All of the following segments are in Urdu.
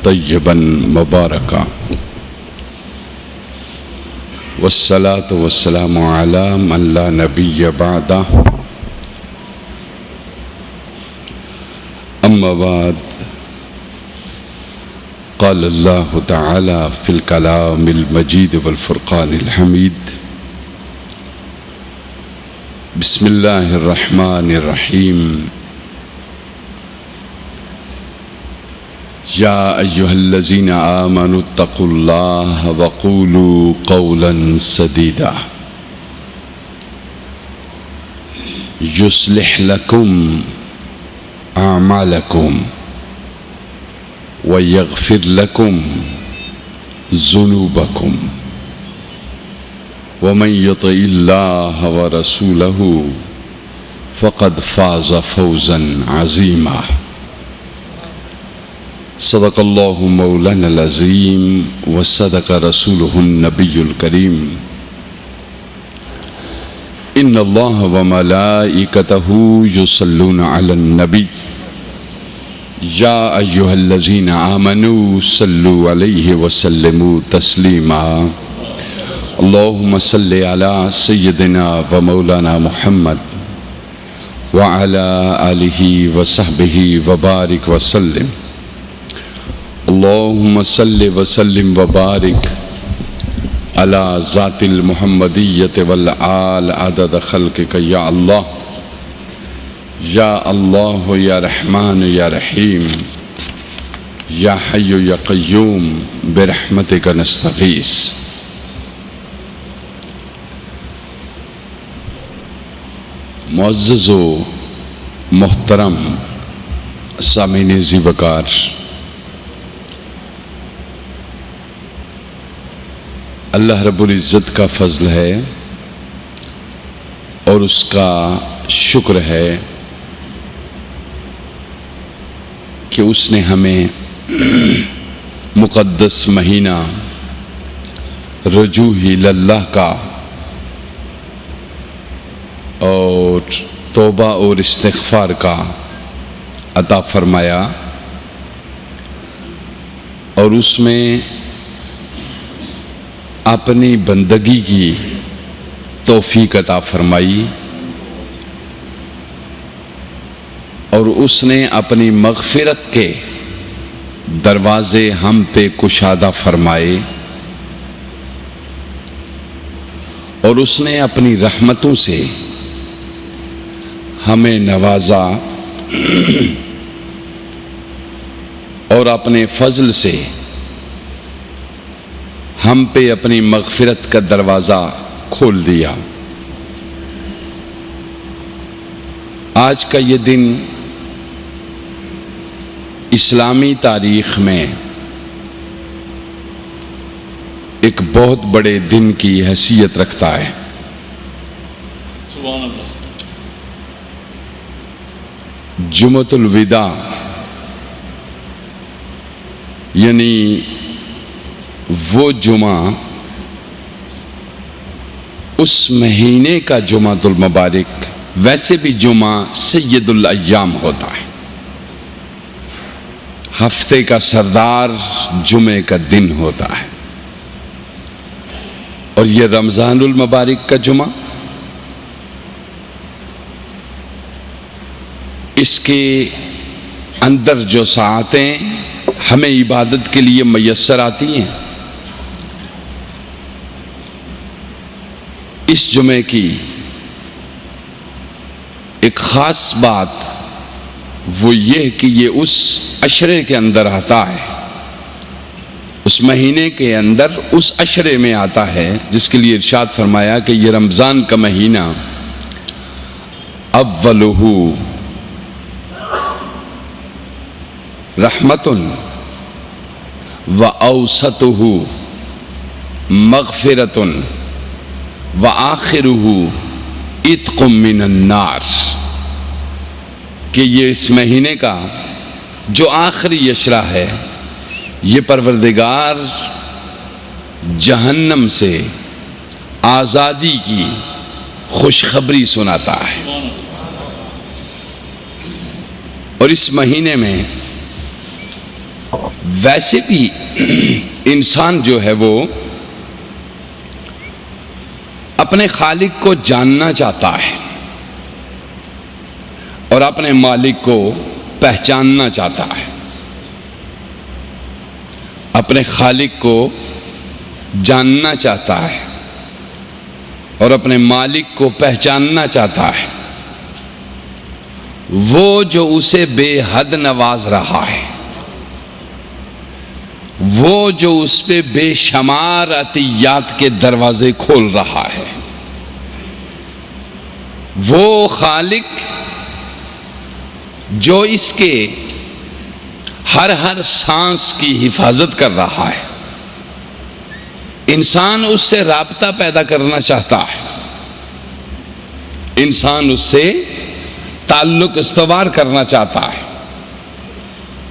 طیبا مبارکا والصلاة والسلام علی من لا نبی بعدہ اما بعد قال اللہ تعالی فی الکلام المجید والفرقان الحمید بسم اللہ الرحمن الرحیم یا ایہا الذین آمنوا اتقوا اللہ وقولوا قولا سدیدا یصلح لکم اعمالکم ویغفر لکم ذنوبکم ومن یطع اللہ ورسولہ فقد فاز فوزا عظیما صدق اللہ مولانا العظیم وصدق رسولہ النبی الکریم ان اللہ وملائکتہ یصلون علی النبی یا ایہا الذین آمنوا صلوا علیہ وسلموا تسلیما اللہم صلی علی سیدنا و مولانا محمد وعلی آلہ وصحبہ وبارک وسلم اللہم صلی وسلم وبارک علی ذات المحمدیت والآل عدد خلقک یا اللہ یا رحمان یا رحیم یا حی یا قیوم برحمتک نستغیث معزز و محترم سامعین ذی وقار، اللہ رب العزت کا فضل ہے اور اس کا شکر ہے کہ اس نے ہمیں مقدس مہینہ رجوع اللہ کا اور توبہ اور استغفار کا عطا فرمایا اور اس میں اپنی بندگی کی توفیق عطا فرمائی اور اس نے اپنی مغفرت کے دروازے ہم پہ کشادہ فرمائے اور اس نے اپنی رحمتوں سے ہمیں نوازا اور اپنے فضل سے ہم پہ اپنی مغفرت کا دروازہ کھول دیا۔ آج کا یہ دن اسلامی تاریخ میں ایک بہت بڑے دن کی حیثیت رکھتا ہے۔ سبحان اللہ۔ جمعۃ الوداع یعنی وہ جمعہ، اس مہینے کا جمعۃ المبارک، ویسے بھی جمعہ سید الایام ہوتا ہے، ہفتے کا سردار جمعے کا دن ہوتا ہے، اور یہ رمضان المبارک کا جمعہ اس کے اندر جو ساعتیں ہمیں عبادت کے لیے میسر آتی ہیں، اس جمعے کی ایک خاص بات وہ یہ کہ یہ اس عشرے کے اندر آتا ہے، اس مہینے کے اندر اس عشرے میں آتا ہے جس کے لیے ارشاد فرمایا کہ یہ رمضان کا مہینہ اولہ رحمت و اوسطہ مغفرۃ و آخرہ عتق من النار، کہ یہ اس مہینے کا جو آخری عشرہ ہے یہ پروردگار جہنم سے آزادی کی خوشخبری سناتا ہے۔ اور اس مہینے میں ویسے بھی انسان جو ہے وہ اپنے خالق کو جاننا چاہتا ہے اور اپنے مالک کو پہچاننا چاہتا ہے، اپنے خالق کو جاننا چاہتا ہے اور اپنے مالک کو پہچاننا چاہتا ہے، وہ جو اسے بے حد نواز رہا ہے، وہ جو اس پہ بے شمار عطیات کے دروازے کھول رہا ہے، وہ خالق جو اس کے ہر سانس کی حفاظت کر رہا ہے۔ انسان اس سے رابطہ پیدا کرنا چاہتا ہے، انسان اس سے تعلق استوار کرنا چاہتا ہے،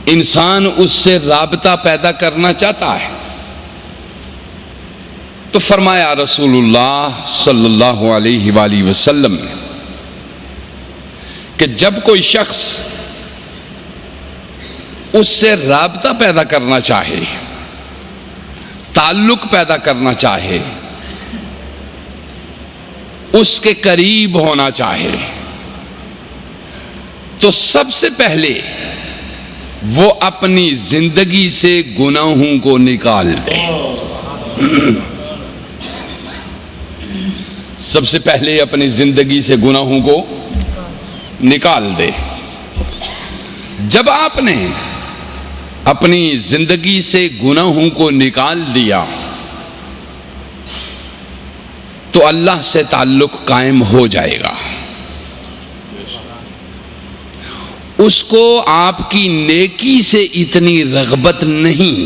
انسان اس سے رابطہ پیدا کرنا چاہتا ہے۔ تو فرمایا رسول اللہ صلی اللہ علیہ وآلہ وسلم نے کہ جب کوئی شخص اس سے رابطہ پیدا کرنا چاہے، تعلق پیدا کرنا چاہے، اس کے قریب ہونا چاہے، تو سب سے پہلے وہ اپنی زندگی سے گناہوں کو نکال دے۔ سب سے پہلے اپنی زندگی سے گناہوں کو نکال دے۔ جب آپ نے اپنی زندگی سے گناہوں کو نکال دیا تو اللہ سے تعلق قائم ہو جائے گا۔ اس کو آپ کی نیکی سے اتنی رغبت نہیں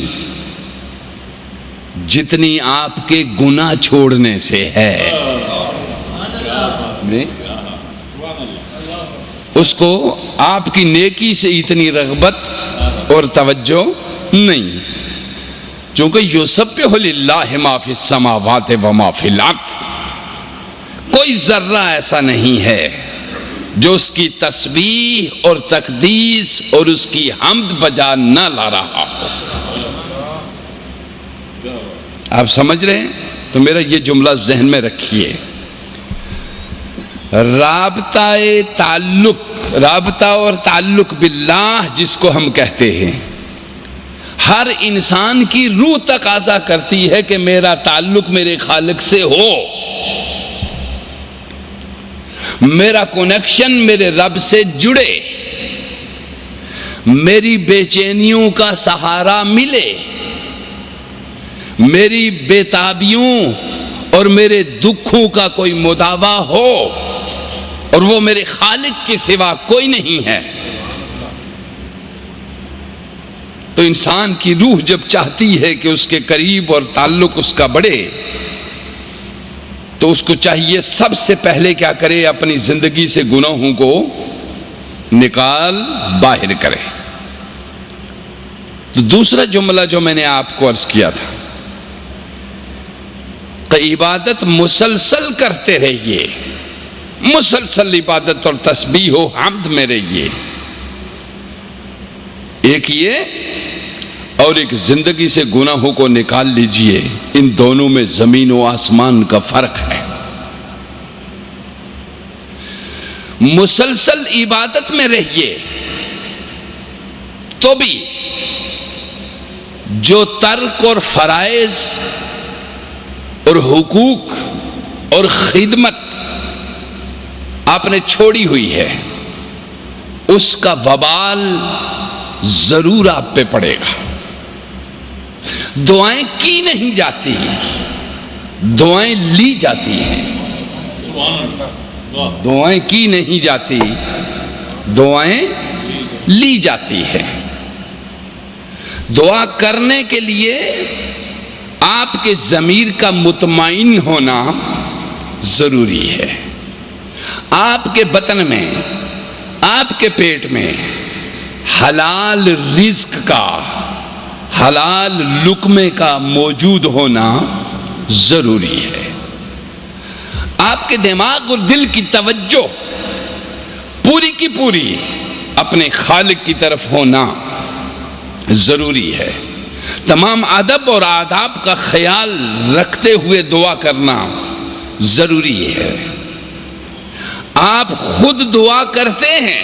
جتنی آپ کے گناہ چھوڑنے سے ہے۔ اس کو آپ کی نیکی سے اتنی رغبت اور توجہ نہیں، چونکہ یسبح للہ ما فی السماوات و ما فی الارض، کوئی ذرہ ایسا نہیں ہے جو اس کی تسبیح اور تقدیس اور اس کی حمد بجا نہ لا رہا ہو۔ آپ سمجھ رہے ہیں؟ تو میرا یہ جملہ ذہن میں رکھیے، رابطہ اور تعلق باللہ جس کو ہم کہتے ہیں، ہر انسان کی روح تقاضا کرتی ہے کہ میرا تعلق میرے خالق سے ہو، میرا کنیکشن میرے رب سے جڑے، میری بے چینیوں کا سہارا ملے، میری بے تابیوں اور میرے دکھوں کا کوئی مداوا ہو، اور وہ میرے خالق کے سوا کوئی نہیں ہے۔ تو انسان کی روح جب چاہتی ہے کہ اس کے قریب اور تعلق اس کا بڑھے، تو اس کو چاہیے سب سے پہلے کیا کرے؟ اپنی زندگی سے گناہوں کو نکال باہر کرے۔ تو دوسرا جملہ جو میں نے آپ کو عرض کیا تھا کہ عبادت مسلسل کرتے رہیے، مسلسل عبادت اور تسبیح و حمد میں رہیے۔ ایک یہ اور ایک زندگی سے گناہوں کو نکال لیجئے، ان دونوں میں زمین و آسمان کا فرق ہے۔ مسلسل عبادت میں رہیے تو بھی جو ترک اور فرائض اور حقوق اور خدمت آپ نے چھوڑی ہوئی ہے، اس کا وبال ضرور آپ پہ پڑے گا۔ دعائیں کی نہیں جاتی، دعائیں لی جاتی ہیں۔ دعائیں کی نہیں جاتی، دعائیں لی جاتی ہیں۔ دعا کرنے کے لیے آپ کے ضمیر کا مطمئن ہونا ضروری ہے۔ آپ کے بطن میں، آپ کے پیٹ میں حلال رزق کا، حلال لقمے کا موجود ہونا ضروری ہے۔ آپ کے دماغ اور دل کی توجہ پوری کی پوری اپنے خالق کی طرف ہونا ضروری ہے. تمام ادب اور آداب کا خیال رکھتے ہوئے دعا کرنا ضروری ہے. آپ خود دعا کرتے ہیں،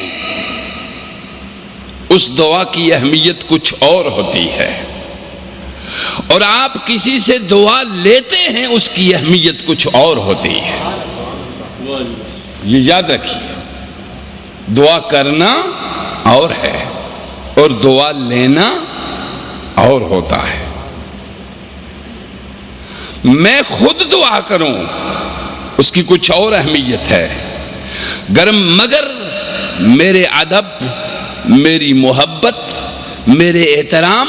اس دعا کی اہمیت کچھ اور ہوتی ہے، اور آپ کسی سے دعا لیتے ہیں، اس کی اہمیت کچھ اور ہوتی ہے. یہ یاد رکھیے، دعا کرنا اور ہے اور دعا لینا اور ہوتا ہے. میں خود دعا کروں، اس کی کچھ اور اہمیت ہے، مگر میرے ادب، میری محبت، میرے احترام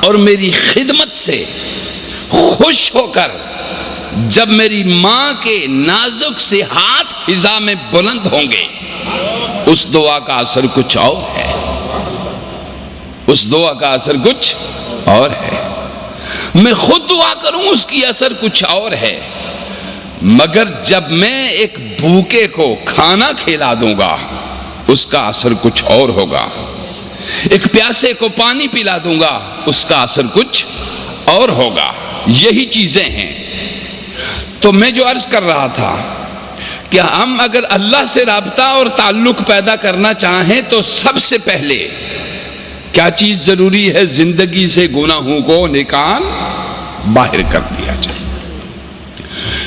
اور میری خدمت سے خوش ہو کر جب میری ماں کے نازک سے ہاتھ فضا میں بلند ہوں گے، اس دعا کا اثر کچھ اور ہے. اس دعا کا اثر کچھ اور ہے. میں خود دعا کروں، اس کی اثر کچھ اور ہے، مگر جب میں ایک بھوکے کو کھانا کھلا دوں گا، اس کا اثر کچھ اور ہوگا. ایک پیاسے کو پانی پلا دوں گا، اس کا اثر کچھ اور ہوگا. یہی چیزیں ہیں. تو میں جو عرض کر رہا تھا کہ ہم اگر اللہ سے رابطہ اور تعلق پیدا کرنا چاہیں تو سب سے پہلے کیا چیز ضروری ہے؟ زندگی سے گناہوں کو نکال باہر کر دیا جائے.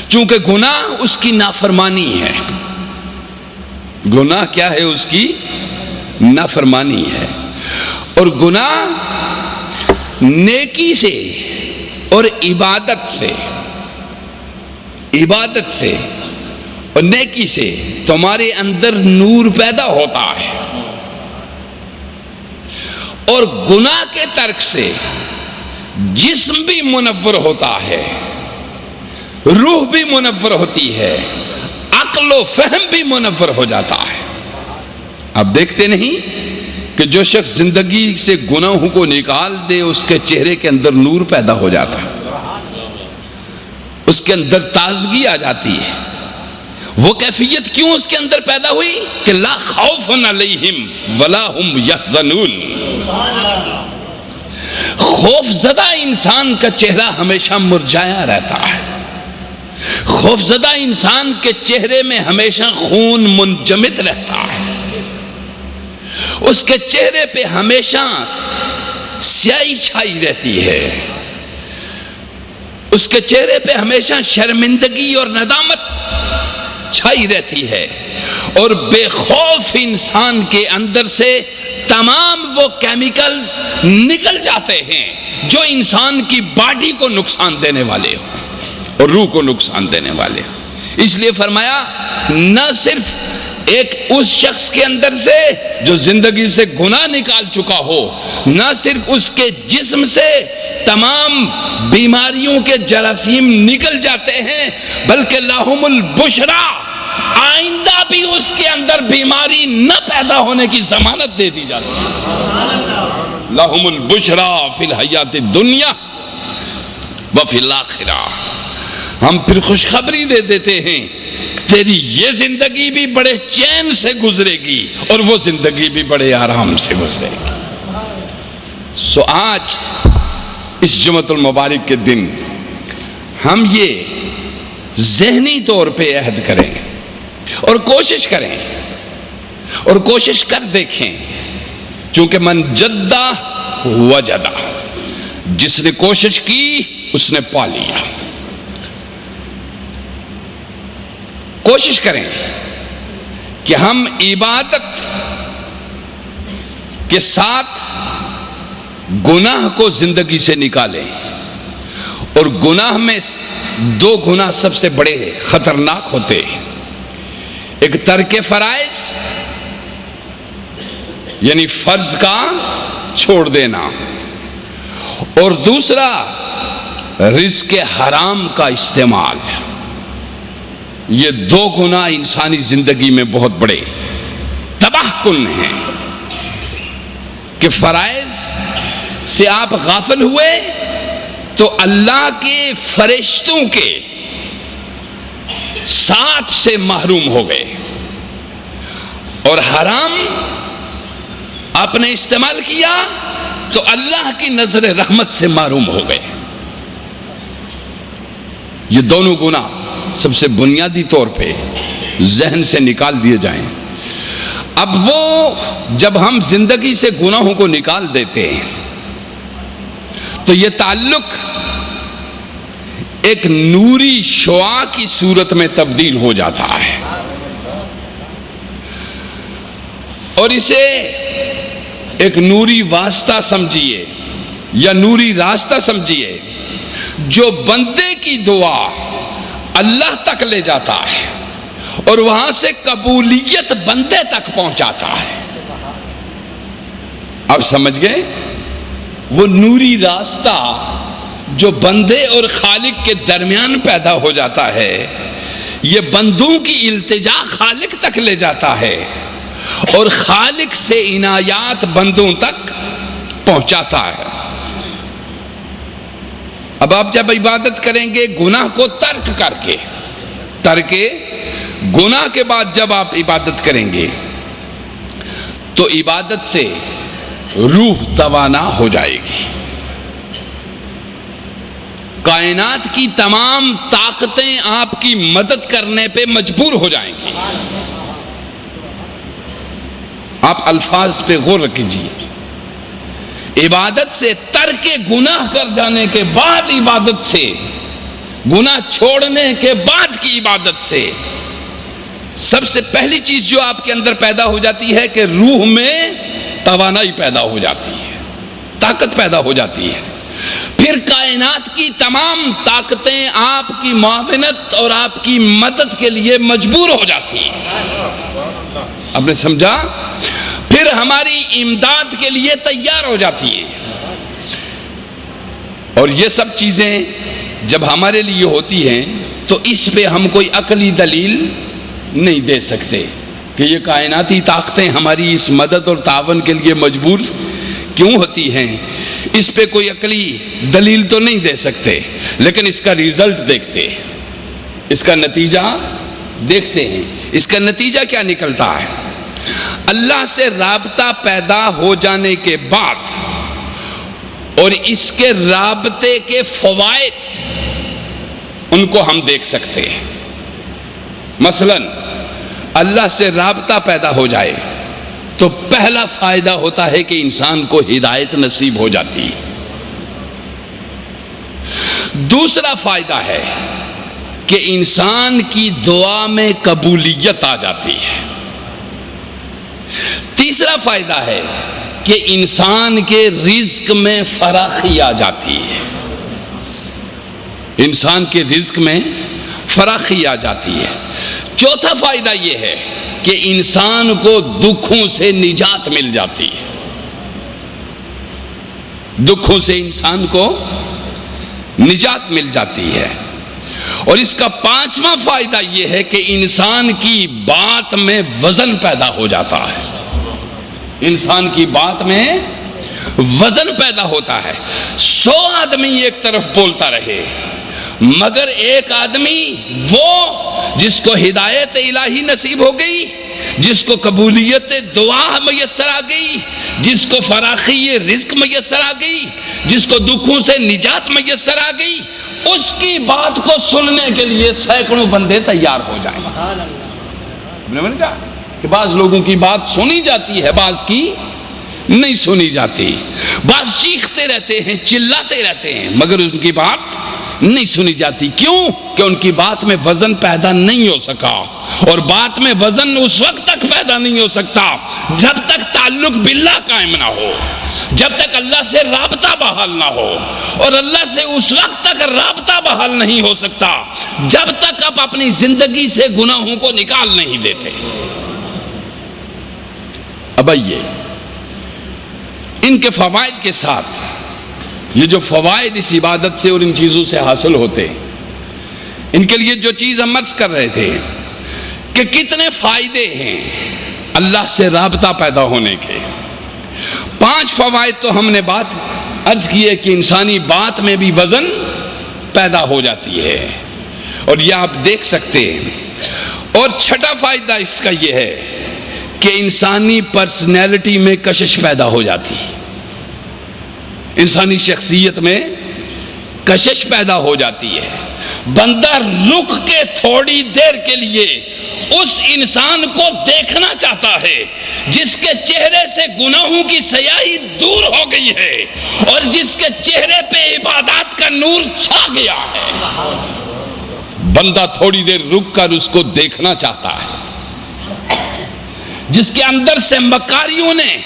چونکہ گناہ اس کی نافرمانی ہے. گناہ کیا ہے؟ اس کی نافرمانی ہے. اور گناہ نیکی سے اور عبادت سے اور نیکی سے تمہارے اندر نور پیدا ہوتا ہے، اور گناہ کے ترک سے جسم بھی منور ہوتا ہے، روح بھی منور ہوتی ہے، عقل و فہم بھی منور ہو جاتا ہے. آپ دیکھتے نہیں کہ جو شخص زندگی سے گناہوں کو نکال دے، اس کے چہرے کے اندر نور پیدا ہو جاتا ہے، اس کے اندر تازگی آ جاتی ہے. وہ کیفیت کیوں اس کے اندر پیدا ہوئی کہ لا خوف علیہم ولا ہم یحزنون. خوف زدہ انسان کا چہرہ ہمیشہ مرجھایا رہتا ہے. خوف زدہ انسان کے چہرے میں ہمیشہ خون منجمد رہتا ہے. اس کے چہرے پہ ہمیشہ سیاہی چھائی رہتی ہے. اس کے چہرے پہ ہمیشہ شرمندگی اور ندامت چھائی رہتی ہے. اور بے خوف انسان کے اندر سے تمام وہ کیمیکلز نکل جاتے ہیں جو انسان کی باڈی کو نقصان دینے والے ہوں اور روح کو نقصان دینے والے ہوں. اس لیے فرمایا نہ صرف ایک اس شخص کے اندر سے جو زندگی سے گناہ نکال چکا ہو، نہ صرف اس کے جسم سے تمام بیماریوں کے جراثیم نکل جاتے ہیں، بلکہ لہم البشرا، آئندہ بھی اس کے اندر بیماری نہ پیدا ہونے کی ضمانت دے دی جاتی ہے. لہم البشرا فی الحیات الدنیا وفی الآخرہ. ہم پھر خوشخبری دے دیتے ہیں تیری یہ زندگی بھی بڑے چین سے گزرے گی اور وہ زندگی بھی بڑے آرام سے گزرے گی. سو آج اس جمعۃ المبارک کے دن ہم یہ ذہنی طور پہ عہد کریں اور کوشش کریں اور کوشش کر دیکھیں، چونکہ من جدہ وجدہ، جس نے کوشش کی اس نے پا لیا. کوشش کریں کہ ہم عبادت کے ساتھ گناہ کو زندگی سے نکالیں. اور گناہ میں دو گناہ سب سے بڑے خطرناک ہوتے ہیں. ایک ترک فرائض یعنی فرض کا چھوڑ دینا، اور دوسرا رزق حرام کا استعمال. یہ دو گناہ انسانی زندگی میں بہت بڑے تباہ کن ہیں کہ فرائض سے آپ غافل ہوئے تو اللہ کے فرشتوں کے ساتھ سے محروم ہو گئے، اور حرام آپ نے استعمال کیا تو اللہ کی نظر رحمت سے محروم ہو گئے۔ یہ دونوں گناہ سب سے بنیادی طور پہ ذہن سے نکال دیے جائیں۔ اب وہ جب ہم زندگی سے گناہوں کو نکال دیتے ہیں تو یہ تعلق ایک نوری شعاع کی صورت میں تبدیل ہو جاتا ہے، اور اسے ایک نوری واسطہ سمجھیے یا نوری راستہ سمجھیے جو بندے کی دعا اللہ تک لے جاتا ہے اور وہاں سے قبولیت بندے تک پہنچاتا ہے۔ اب سمجھ گئے؟ وہ نوری راستہ جو بندے اور خالق کے درمیان پیدا ہو جاتا ہے، یہ بندوں کی التجا خالق تک لے جاتا ہے اور خالق سے عنایات بندوں تک پہنچاتا ہے۔ اب آپ جب عبادت کریں گے گناہ کو ترک کر کے، ترک گناہ کے بعد جب آپ عبادت کریں گے تو عبادت سے روح توانا ہو جائے گی، کائنات کی تمام طاقتیں آپ کی مدد کرنے پہ مجبور ہو جائیں گی۔ آپ الفاظ پہ غور کیجیے، عبادت سے ترک گناہ کر جانے کے بعد عبادت سے، گناہ چھوڑنے کے بعد کی عبادت سے سب سے پہلی چیز جو آپ کے اندر پیدا ہو جاتی ہے کہ روح میں توانائی پیدا ہو جاتی ہے، طاقت پیدا ہو جاتی ہے۔ پھر کائنات کی تمام طاقتیں آپ کی معاونت اور آپ کی مدد کے لیے مجبور ہو جاتی ہیں۔ آپ نے سمجھا؟ پھر ہماری امداد کے لیے تیار ہو جاتی ہے۔ اور یہ سب چیزیں جب ہمارے لیے ہوتی ہیں تو اس پہ ہم کوئی عقلی دلیل نہیں دے سکتے کہ یہ کائناتی طاقتیں ہماری اس مدد اور تعاون کے لیے مجبور کیوں ہوتی ہیں، اس پہ کوئی عقلی دلیل تو نہیں دے سکتے، لیکن اس کا ریزلٹ دیکھتے ہیں، اس کا نتیجہ دیکھتے ہیں۔ اس کا نتیجہ کیا نکلتا ہے؟ اللہ سے رابطہ پیدا ہو جانے کے بعد اور اس کے رابطے کے فوائد ان کو ہم دیکھ سکتے ہیں۔ مثلا اللہ سے رابطہ پیدا ہو جائے تو پہلا فائدہ ہوتا ہے کہ انسان کو ہدایت نصیب ہو جاتی ہے۔ دوسرا فائدہ ہے کہ انسان کی دعا میں قبولیت آ جاتی ہے۔ تیسرا فائدہ ہے کہ انسان کے رزق میں فراخی آ جاتی ہے، انسان کے رزق میں فراخی آ جاتی ہے۔ چوتھا فائدہ یہ ہے کہ انسان کو دکھوں سے نجات مل جاتی ہے، دکھوں سے انسان کو نجات مل جاتی ہے۔ اور اس کا پانچواں فائدہ یہ ہے کہ انسان کی بات میں وزن پیدا ہو جاتا ہے، انسان کی بات میں وزن پیدا ہوتا ہے۔ 100 آدمی ایک طرف بولتا رہے مگر ایک آدمی وہ جس کو ہدایت الہی نصیب ہو گئی، جس کو قبولیت دعا میسر آ گئی، جس کو فراخی رزق میسر آ گئی، جس کو دکھوں سے نجات میسر آ گئی، اس کی بات کو سننے کے لیے سینکڑوں بندے تیار ہو جائیں۔ نے کہا کہ بعض لوگوں کی بات سنی جاتی ہے، بعض کی نہیں سنی جاتی، بعض چیختے رہتے ہیں، چلاتے رہتے ہیں، مگر ان کی بات نہیں سنی جاتی۔ کیوں؟ کہ ان کی بات میں وزن پیدا نہیں ہو سکا، اور بات میں وزن اس وقت تک پیدا نہیں ہو سکتا جب تک تعلق باللہ قائم نہ ہو، جب تک اللہ سے رابطہ بحال نہ ہو، اور اللہ سے اس وقت تک رابطہ بحال نہیں ہو سکتا جب تک آپ اپنی زندگی سے گناہوں کو نکال نہیں دیتے۔ اب آئیے ان کے فوائد کے ساتھ، یہ جو فوائد اس عبادت سے اور ان چیزوں سے حاصل ہوتے، ان کے لیے جو چیز ہم عرض کر رہے تھے کہ کتنے فائدے ہیں اللہ سے رابطہ پیدا ہونے کے۔ 5 فوائد تو ہم نے بات عرض کی ہے کہ انسانی بات میں بھی وزن پیدا ہو جاتی ہے، اور یہ آپ دیکھ سکتے ہیں۔ اور 6واں فائدہ اس کا یہ ہے کہ انسانی پرسنالٹی میں کشش پیدا ہو جاتی ہے، انسانی شخصیت میں کشش پیدا ہو جاتی ہے. بندہ رک کے تھوڑی دیر کے لیے اس انسان کو دیکھنا چاہتا ہے جس کے چہرے سے گناہوں کی سیاہی دور ہو گئی ہے اور جس کے چہرے پہ عبادات کا نور چھا گیا ہے. بندہ تھوڑی دیر رک کر اس کو دیکھنا چاہتا ہے جس کے اندر سے مکاریوں نے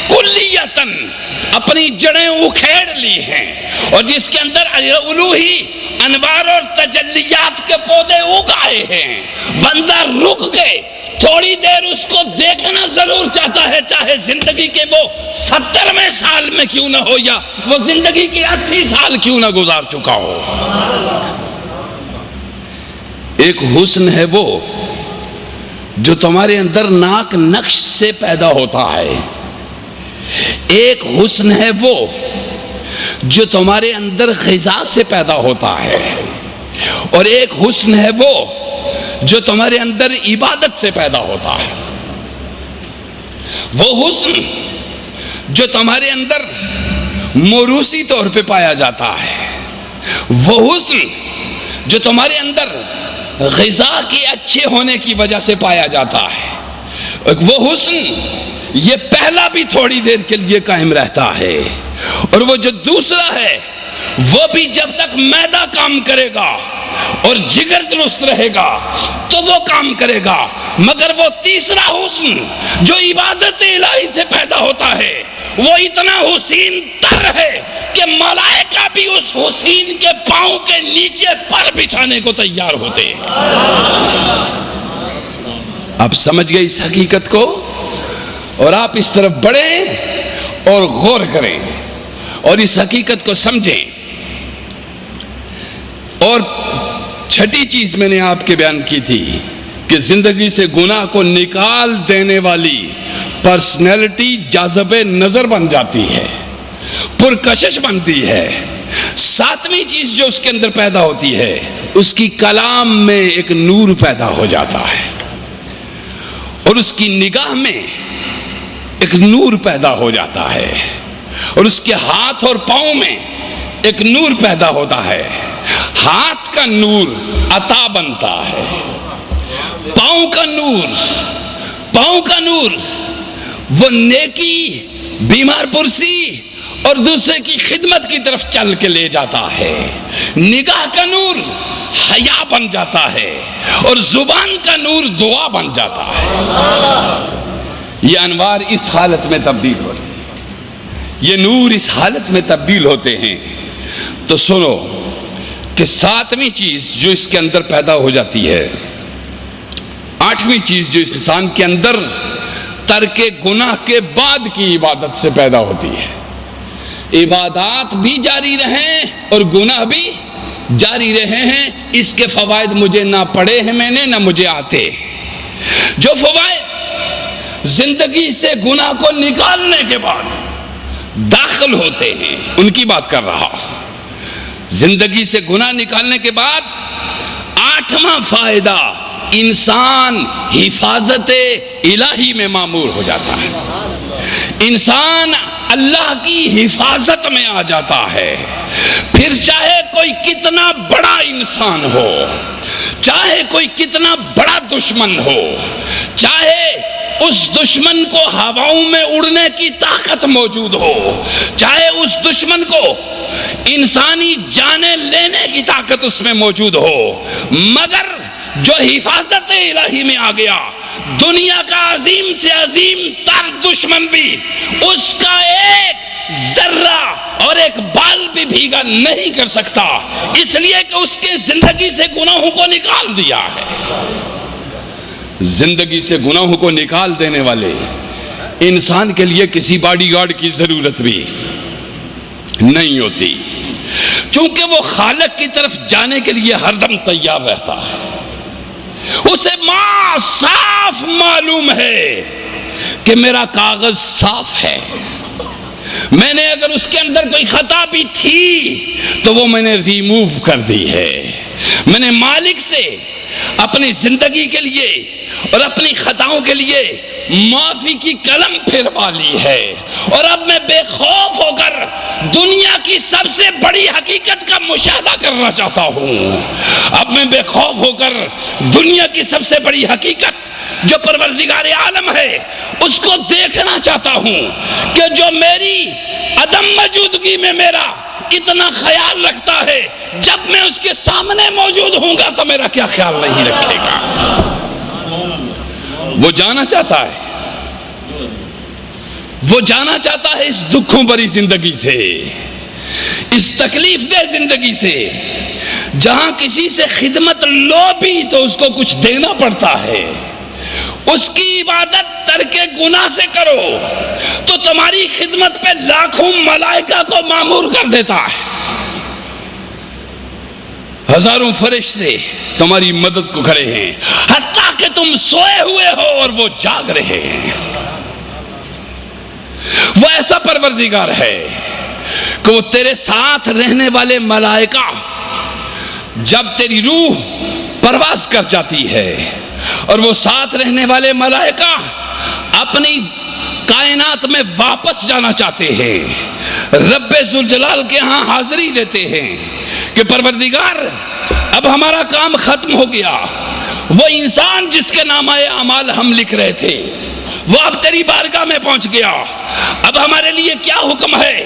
کلیتاً اپنی جڑیں اکھیڑ لی ہیں اور جس کے اندر الوہی انوار اور تجلیات کے پودے اگائے ہیں. بندہ رک کے تھوڑی دیر اس کو دیکھنا ضرور چاہتا ہے, چاہے زندگی کے وہ 70ویں سال میں کیوں نہ ہو یا وہ زندگی کے 80 سال کیوں نہ گزار چکا ہو. ایک حسن ہے وہ جو تمہارے اندر ناک نقش سے پیدا ہوتا ہے. ایک حسن ہے وہ جو تمہارے اندر غذا سے پیدا ہوتا ہے. اور ایک حسن ہے وہ جو تمہارے اندر عبادت سے پیدا ہوتا ہے. وہ حسن جو تمہارے اندر موروثی طور پہ پایا جاتا ہے. وہ حسن جو تمہارے اندر غذا کے اچھے ہونے کی وجہ سے پایا جاتا ہے. وہ حسن یہ پہلا بھی تھوڑی دیر کے لیے قائم رہتا ہے اور وہ جو دوسرا ہے وہ بھی جب تک معدہ کام کرے گا اور جگر درست رہے گا تو وہ کام کرے گا. مگر وہ تیسرا حسن جو عبادت الہی سے پیدا ہوتا ہے وہ اتنا حسین تر ہے کہ ملائکہ بھی اس حسین کے پاؤں کے نیچے پر بچھانے کو تیار ہوتے ہیں. آپ سمجھ گئے اس حقیقت کو اور آپ اس طرف بڑھیں اور غور کریں اور اس حقیقت کو سمجھیں. اور چھٹی چیز میں نے آپ کے بیان کی تھی کہ زندگی سے گناہ کو نکال دینے والی پرسنالٹی جاذب نظر بن جاتی ہے, پرکشش بنتی ہے. 7ویں چیز جو اس کے اندر پیدا ہوتی ہے اس کی کلام میں ایک نور پیدا ہو جاتا ہے اور اس کی نگاہ میں ایک نور پیدا ہو جاتا ہے اور اس کے ہاتھ اور پاؤں میں ایک نور پیدا ہوتا ہے. ہاتھ کا نور عطا بنتا ہے, پاؤں کا نور وہ نیکی, بیمار پرسی اور دوسرے کی خدمت کی طرف چل کے لے جاتا ہے. نگاہ کا نور حیا بن جاتا ہے اور زبان کا نور دعا بن جاتا ہے. یہ انوار اس حالت میں تبدیل ہوتے ہیں, یہ نور اس حالت میں تبدیل ہوتے ہیں. تو سنو کہ 7ویں چیز جو اس کے اندر پیدا ہو جاتی ہے, 8ویں چیز جو اس انسان کے اندر ترک گناہ کے بعد کی عبادت سے پیدا ہوتی ہے. عبادات بھی جاری رہیں اور گناہ بھی جاری رہے ہیں. اس کے فوائد مجھے نہ پڑے ہیں میں نے نہ مجھے آتے. جو فوائد زندگی سے گناہ کو نکالنے کے بعد داخل ہوتے ہیں ان کی بات کر رہا ہوں. زندگی سے گناہ نکالنے کے بعد 8واں فائدہ, انسان حفاظت الہی میں معمور ہو جاتا ہے. انسان اللہ کی حفاظت میں آ جاتا ہے. پھر چاہے کوئی کتنا بڑا انسان ہو, چاہے کوئی کتنا بڑا دشمن ہو, چاہے اس دشمن کو ہواؤں میں اڑنے کی طاقت موجود ہو, چاہے اس دشمن کو انسانی جانیں لینے کی طاقت اس میں موجود ہو, مگر جو حفاظت الہی میں آ گیا, دنیا کا عظیم سے عظیم تر دشمن بھی اس کا ایک ذرہ اور ایک بال بھی بھیگا نہیں کر سکتا, اس لیے کہ اس کے زندگی سے گناہوں کو نکال دیا ہے. زندگی سے گناہوں کو نکال دینے والے انسان کے لیے کسی باڈی گارڈ کی ضرورت بھی نہیں ہوتی, چونکہ وہ خالق کی طرف جانے کے لیے ہر دم تیار رہتا ہے. اسے صاف معلوم ہے کہ میرا کاغذ صاف ہے, میں نے اگر اس کے اندر کوئی خطا بھی تھی تو وہ میں نے ریموو کر دی ہے. میں نے مالک سے اپنی زندگی کے لیے اور اپنی خطاؤں کے لیے معافی کی قلم پھروا لی ہے, اور اب میں بے خوف ہو کر دنیا کی سب سے بڑی حقیقت کا مشاہدہ کرنا چاہتا ہوں. اب میں بے خوف ہو کر دنیا کی سب سے بڑی حقیقت جو پروردگار عالم ہے اس کو دیکھنا چاہتا ہوں کہ جو میری عدم موجودگی میں میرا اتنا خیال رکھتا ہے، جب میں اس کے سامنے موجود ہوں گا تو میرا کیا خیال نہیں رکھے گا. وہ جانا چاہتا ہے، وہ جانا چاہتا ہے اس دکھوں بھری زندگی سے، اس تکلیف دہ زندگی سے، جہاں کسی سے خدمت لو بھی تو اس کو کچھ دینا پڑتا ہے. اس کی عبادت ترک گناہ سے کرو تو تمہاری خدمت پہ لاکھوں ملائکہ کو مامور کر دیتا ہے. ہزاروں فرشتے تمہاری مدد کو کھڑے ہیں، حتیٰ کہ تم سوئے ہوئے ہو اور وہ جاگ رہے ہیں. وہ ایسا پروردگار ہے کہ وہ تیرے ساتھ رہنے والے ملائکہ جب تیری روح پرواز کر جاتی ہے اور وہ ساتھ رہنے والے ملائکہ اپنی کائنات میں واپس جانا چاہتے ہیں، رب ذوالجلال کے ہاں حاضری دیتے ہیں کہ پروردگار اب ہمارا کام ختم ہو گیا. وہ انسان جس کے نامہ اعمال ہم لکھ رہے تھے وہ اب تیری بارگاہ میں پہنچ گیا. اب ہمارے لیے کیا حکم ہے؟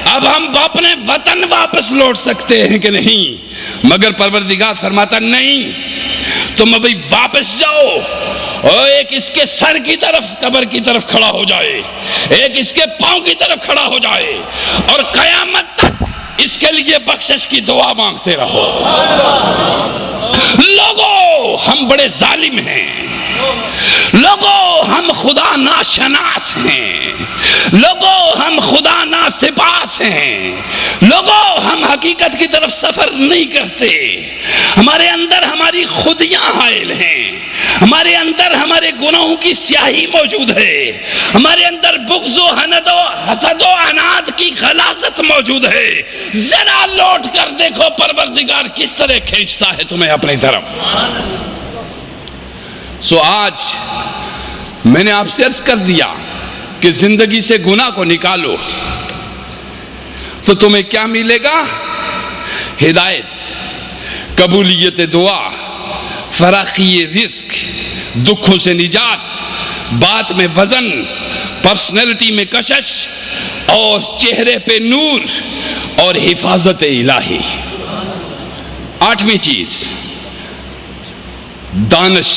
اب ہم اپنے وطن واپس لوٹ سکتے ہیں کہ نہیں؟ مگر پروردگار فرماتا نہیں، تم ابھی واپس جاؤ. اور ایک اس کے سر کی طرف قبر کی طرف کھڑا ہو جائے، ایک اس کے پاؤں کی طرف کھڑا ہو جائے اور قیامت تک اس کے لیے بخشش کی دعا مانگتے رہو. لوگوں ہم بڑے ظالم ہیں، لوگوں ہم خدا ناشناس ہیں، لوگوں ہم خدا ناسپاس ہیں، لوگوں ہم حقیقت کی طرف سفر نہیں کرتے. ہمارے اندر ہماری خودیاں حائل ہیں، ہمارے اندر ہمارے گناہوں کی سیاہی موجود ہے، ہمارے اندر بغض و حسد و عناد کی غلاظت موجود ہے. ذرا لوٹ کر دیکھو پروردگار کس طرح کھینچتا ہے تمہیں اپنی طرف. آج میں نے آپ سے عرض کر دیا کہ زندگی سے گناہ کو نکالو تو تمہیں کیا ملے گا؟ ہدایت، قبولیت دعا، فراخی رزق، دکھوں سے نجات، بات میں وزن، پرسنالٹی میں کشش اور چہرے پہ نور اور حفاظت الہی. 8ویں چیز دانش،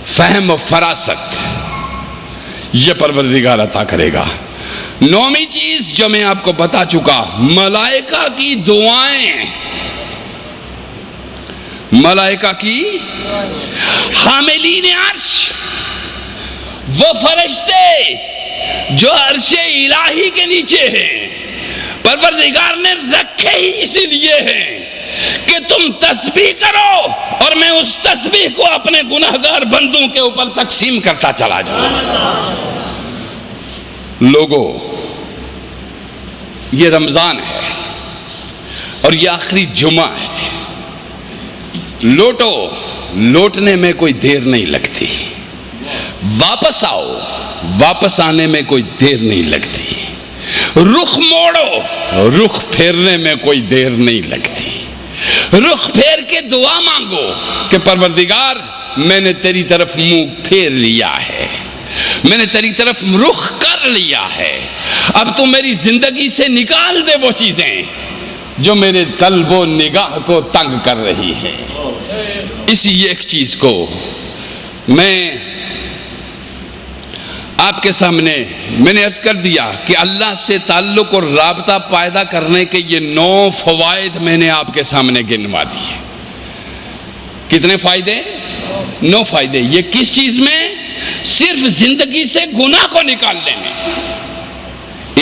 فہم و فراست، یہ پروردگار عطا کرے گا. 9ویں چیز جو میں آپ کو بتا چکا، ملائکہ کی دعائیں. ملائکہ کی حاملین عرش، وہ فرشتے جو عرش الہی کے نیچے ہیں، پروردگار نے رکھے ہی اسی لیے ہیں کہ تم تسبیح کرو اور میں اس تسبیح کو اپنے گناہگار بندوں کے اوپر تقسیم کرتا چلا جاؤں. لوگوں یہ رمضان ہے اور یہ آخری جمعہ ہے. لوٹو، لوٹنے میں کوئی دیر نہیں لگتی. واپس آؤ، واپس آنے میں کوئی دیر نہیں لگتی. رخ موڑو، رخ پھیرنے میں کوئی دیر نہیں لگتی. رخ پھیر کے دعا مانگو کہ پروردگار میں نے تیری طرف منہ پھیر لیا ہے، میں نے تیری طرف رخ کر لیا ہے. اب تو میری زندگی سے نکال دے وہ چیزیں جو میرے قلب و نگاہ کو تنگ کر رہی ہیں. اسی ایک چیز کو میں آپ کے سامنے میں نے عرض کر دیا کہ اللہ سے تعلق اور رابطہ پیدا کرنے کے یہ 9 فوائد میں نے آپ کے سامنے گنوا دیے. کتنے فائدے؟ 9 فائدے. یہ کس چیز میں؟ صرف زندگی سے گناہ کو نکالنے میں.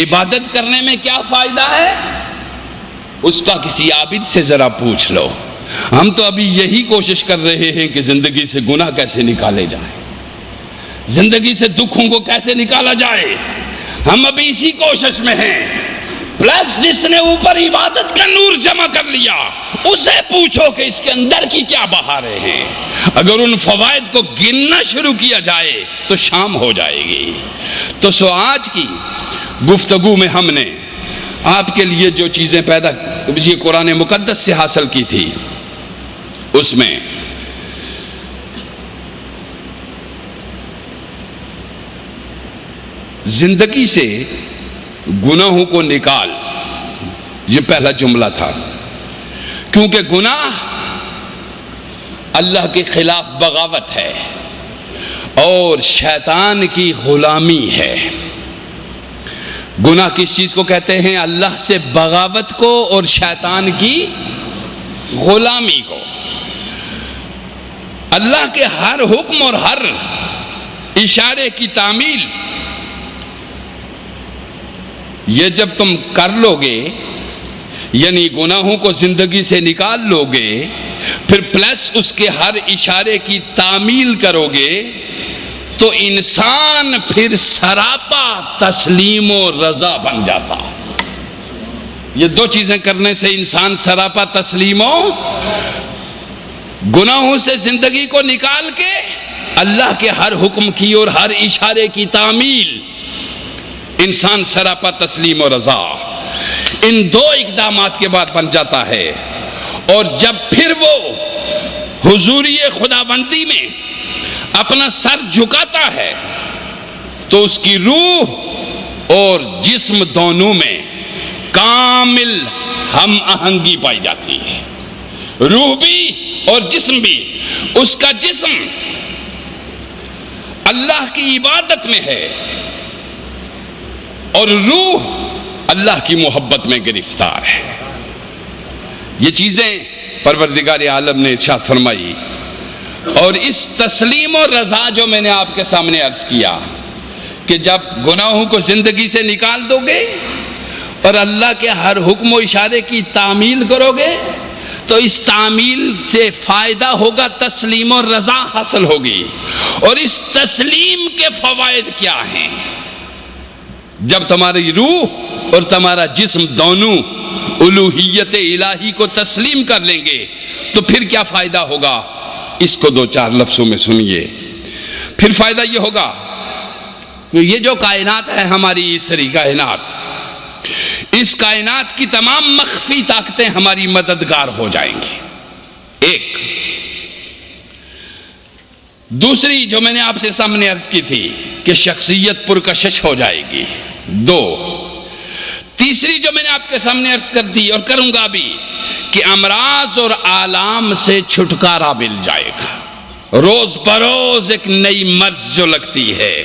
عبادت کرنے میں کیا فائدہ ہے؟ اس کا کسی عابد سے ذرا پوچھ لو. ہم تو ابھی یہی کوشش کر رہے ہیں کہ زندگی سے گناہ کیسے نکالے جائیں، زندگی سے دکھوں کو کیسے نکالا جائے. ہم ابھی اسی کوشش میں ہیں. پلس جس نے اوپر عبادت کا نور جمع کر لیا اسے پوچھو کہ اس کے اندر کی کیا بہاریں ہیں. اگر ان فوائد کو گننا شروع کیا جائے تو شام ہو جائے گی. تو آج کی گفتگو میں ہم نے آپ کے لیے جو چیزیں پیدا یہ قرآن مقدس سے حاصل کی تھی، اس میں زندگی سے گناہوں کو نکال، یہ پہلا جملہ تھا، کیونکہ گناہ اللہ کے خلاف بغاوت ہے اور شیطان کی غلامی ہے۔ گناہ کس چیز کو کہتے ہیں؟ اللہ سے بغاوت کو اور شیطان کی غلامی کو۔ اللہ کے ہر حکم اور ہر اشارے کی تعمیل یہ جب تم کر لو گے، یعنی گناہوں کو زندگی سے نکال لو گے، پھر پلس اس کے ہر اشارے کی تعمیل کرو گے، تو انسان پھر سراپا تسلیم و رضا بن جاتا۔ یہ دو چیزیں کرنے سے انسان سراپا تسلیم و، گناہوں سے زندگی کو نکال کے اللہ کے ہر حکم کی اور ہر اشارے کی تعمیل، انسان سراپا تسلیم و رضا، ان دو اقدامات کے بعد بن جاتا ہے۔ اور جب پھر وہ حضوری خداوندی میں اپنا سر جھکاتا ہے تو اس کی روح اور جسم دونوں میں کامل ہم آہنگی پائی جاتی ہے، روح بھی اور جسم بھی۔ اس کا جسم اللہ کی عبادت میں ہے اور روح اللہ کی محبت میں گرفتار ہے۔ یہ چیزیں پروردگار عالم نے ارشاد فرمائی، اور اس تسلیم و رضا جو میں نے آپ کے سامنے عرض کیا کہ جب گناہوں کو زندگی سے نکال دو گے اور اللہ کے ہر حکم و اشارے کی تعمیل کرو گے، تو اس تعمیل سے فائدہ ہوگا، تسلیم و رضا حاصل ہوگی۔ اور اس تسلیم کے فوائد کیا ہیں؟ جب تمہاری روح اور تمہارا جسم دونوں الوہیت الہی کو تسلیم کر لیں گے تو پھر کیا فائدہ ہوگا؟ اس کو دو چار لفظوں میں سنیے۔ پھر فائدہ یہ ہوگا کہ یہ جو کائنات ہے ہماری عیسری کائنات، اس کائنات کی تمام مخفی طاقتیں ہماری مددگار ہو جائیں گی، ایک۔ دوسری جو میں نے آپ سے سامنے عرض کی تھی کہ شخصیت پرکشش ہو جائے گی، دو۔ تیسری جو میں نے آپ کے سامنے عرض کر دی اور کروں گا بھی کہ امراض اور آلام سے چھٹکارا مل جائے گا، روز بروز ایک نئی مرض جو لگتی ہے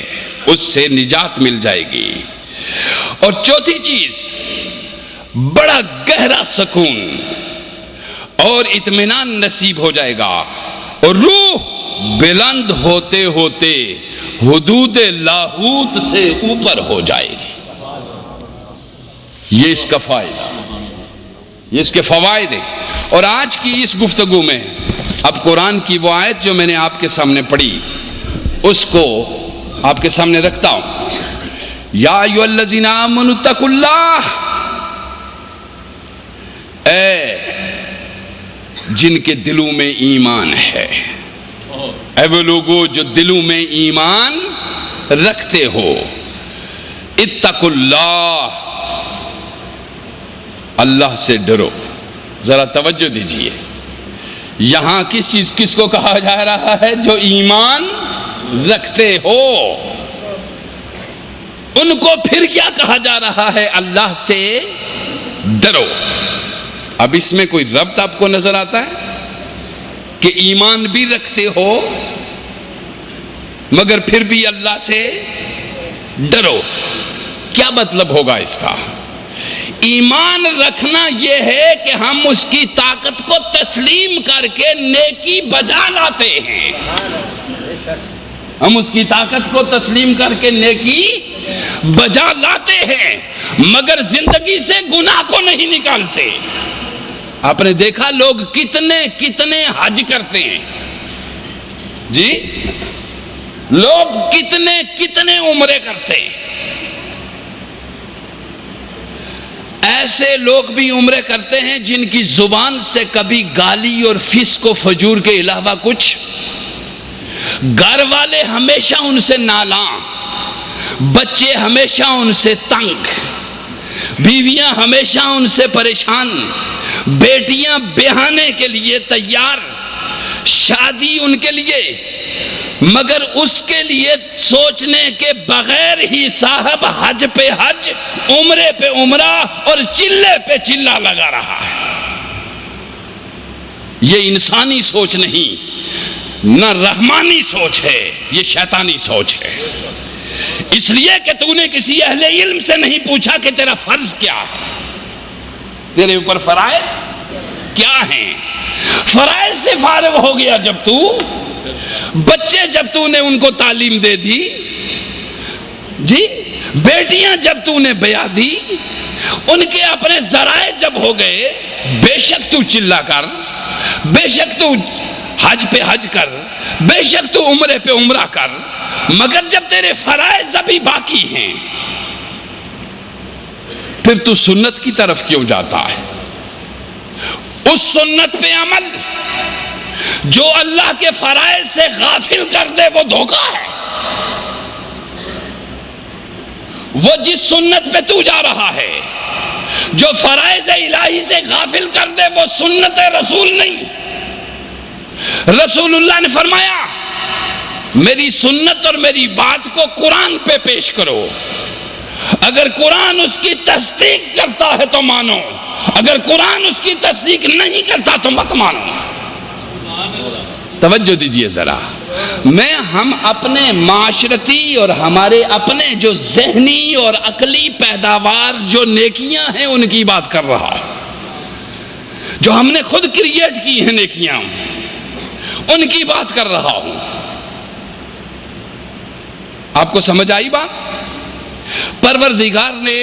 اس سے نجات مل جائے گی۔ اور چوتھی چیز، بڑا گہرا سکون اور اطمینان نصیب ہو جائے گا، اور روح بلند ہوتے ہوتے حدود لاہوت سے اوپر ہو جائے گی۔ یہ اس کا فائدہ، یہ اس کے فوائد ہیں۔ اور آج کی اس گفتگو میں اب قرآن کی وہ آیت جو میں نے آپ کے سامنے پڑھی اس کو آپ کے سامنے رکھتا ہوں۔ یا ایھا الذین آمنوا اتقوا اللہ، اے جن کے دلوں میں ایمان ہے، اے وہ لوگوں جو دلوں میں ایمان رکھتے ہو، اتقوا اللہ، اللہ سے ڈرو۔ ذرا توجہ دیجئے، یہاں کس کو کہا جا رہا ہے؟ جو ایمان رکھتے ہو، ان کو پھر کیا کہا جا رہا ہے؟ اللہ سے ڈرو۔ اب اس میں کوئی ربط آپ کو نظر آتا ہے کہ ایمان بھی رکھتے ہو مگر پھر بھی اللہ سے ڈرو؟ کیا مطلب ہوگا اس کا؟ ایمان رکھنا یہ ہے کہ ہم اس کی طاقت کو تسلیم کر کے نیکی بجا لاتے ہیں، ہم اس کی طاقت کو تسلیم کر کے نیکی بجا لاتے ہیں مگر زندگی سے گناہ کو نہیں نکالتے۔ آپ نے دیکھا لوگ کتنے حج کرتے ہیں جی، لوگ کتنے عمرے کرتے ہیں۔ ایسے لوگ بھی عمرے کرتے ہیں جن کی زبان سے کبھی گالی اور فسق و فجور کے علاوہ کچھ، گھر والے ہمیشہ ان سے نالاں، بچے ہمیشہ ان سے تنگ، بیویاں ہمیشہ ان سے پریشان، بیٹیاں بہانے کے لیے تیار، شادی ان کے لیے، مگر اس کے لیے سوچنے کے بغیر ہی صاحب حج پہ حج، عمرے پہ عمرہ اور چلے پہ چلہ لگا رہا ہے۔ یہ انسانی سوچ نہیں، نہ رحمانی سوچ ہے، یہ شیطانی سوچ ہے۔ اس لیے کہ تو نے کسی اہل علم سے نہیں پوچھا کہ تیرا فرض کیا ہے، تیرے اوپر فرائض کیا ہیں۔ فرائض سے فارغ ہو گیا جب تو، بچے جب تو نے ان کو تعلیم دے دی، جی بیٹیاں جب تو نے بیاہ دی، ان کے اپنے ذرائع جب ہو گئے، بے شک تو چلا کر، بے شک تو حج پہ حج کر، بے شک تو عمرے پہ عمرہ کر، مگر جب تیرے فرائض ابھی باقی ہیں، پھر تو سنت کی طرف کیوں جاتا ہے؟ اس سنت پہ عمل جو اللہ کے فرائض سے غافل کر دے وہ دھوکہ ہے۔ وہ جس سنت پہ تو جا رہا ہے جو فرائض الہی سے غافل کر دے وہ سنت رسول نہیں۔ رسول اللہ نے فرمایا میری سنت اور میری بات کو قرآن پہ پیش کرو، اگر قرآن اس کی تصدیق کرتا ہے تو مانو، اگر قرآن اس کی تصدیق نہیں کرتا تو مت مانو۔ توجہ دیجئے ذرا، ہم اپنے معاشرتی اور ہمارے اپنے جو ذہنی اور عقلی پیداوار جو نیکیاں ہیں ان کی بات کر رہا ہوں، جو ہم نے خود کریٹ کی ہیں نیکیاں ان کی بات کر رہا ہوں۔ آپ کو سمجھ آئی بات؟ پروردگار نے،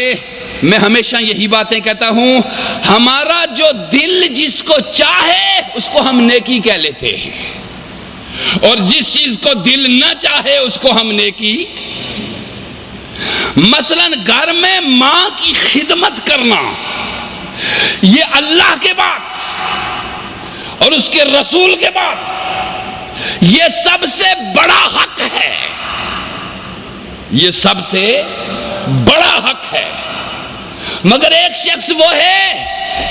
میں ہمیشہ یہی باتیں کہتا ہوں، ہمارا جو دل جس کو چاہے اس کو ہم نیکی کہہ لیتے ہیں، اور جس چیز کو دل نہ چاہے اس کو ہم نیکی۔ مثلا گھر میں ماں کی خدمت کرنا یہ اللہ کے بعد اور اس کے رسول کے بعد یہ سب سے بڑا حق ہے، یہ سب سے بڑا حق ہے۔ مگر ایک شخص وہ ہے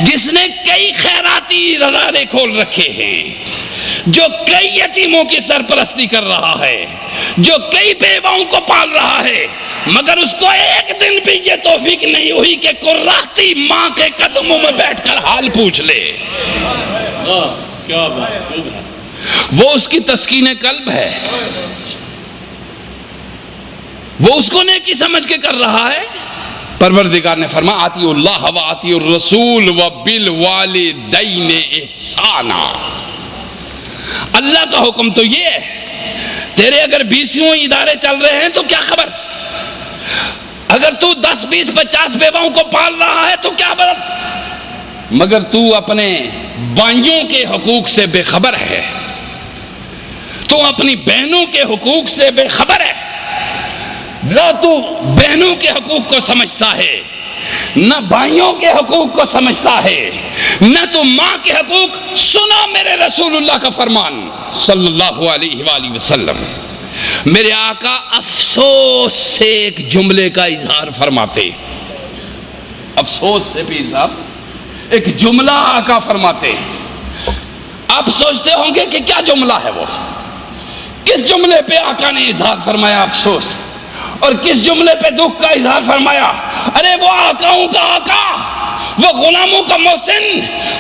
جس نے کئی خیراتی ادارے کھول رکھے ہیں، جو کئی یتیموں کی سرپرستی کر رہا ہے، جو کئی بیواؤں کو پال رہا ہے، مگر اس کو ایک دن بھی یہ توفیق نہیں ہوئی کہ قراتی ماں کے قدموں میں بیٹھ کر حال پوچھ لے۔ کیا بات، وہ اس کی تسکین قلب ہے، وہ اس کو نیکی سمجھ کے کر رہا ہے۔ پروردگار نے فرمایا آتی اللہ و آتی الرسول و بالوالدین احسانا۔ اللہ کا حکم تو یہ ہے، تیرے اگر 20 ادارے چل رہے ہیں تو کیا خبر، اگر تو 10 20 50 بیواؤں کو پال رہا ہے تو کیا خبر، مگر تو اپنے بھائیوں کے حقوق سے بے خبر ہے، تو اپنی بہنوں کے حقوق سے بے خبر ہے، نہ تو بہنوں کے حقوق کو سمجھتا ہے، نہ بھائیوں کے حقوق کو سمجھتا ہے، نہ تو ماں کے حقوق۔ سنا میرے رسول اللہ کا فرمان صلی اللہ علیہ وآلہ وسلم، میرے آقا افسوس سے ایک جملے کا اظہار فرماتے، افسوس سے پیر صاحب ایک جملہ آقا فرماتے۔ آپ سوچتے ہوں گے کہ کیا جملہ ہے وہ، کس جملے پہ آقا نے اظہار فرمایا افسوس، اور کس جملے پہ دکھ کا اظہار فرمایا؟ ارے وہ آقاؤں کا آقا، وہ غلاموں کا محسن،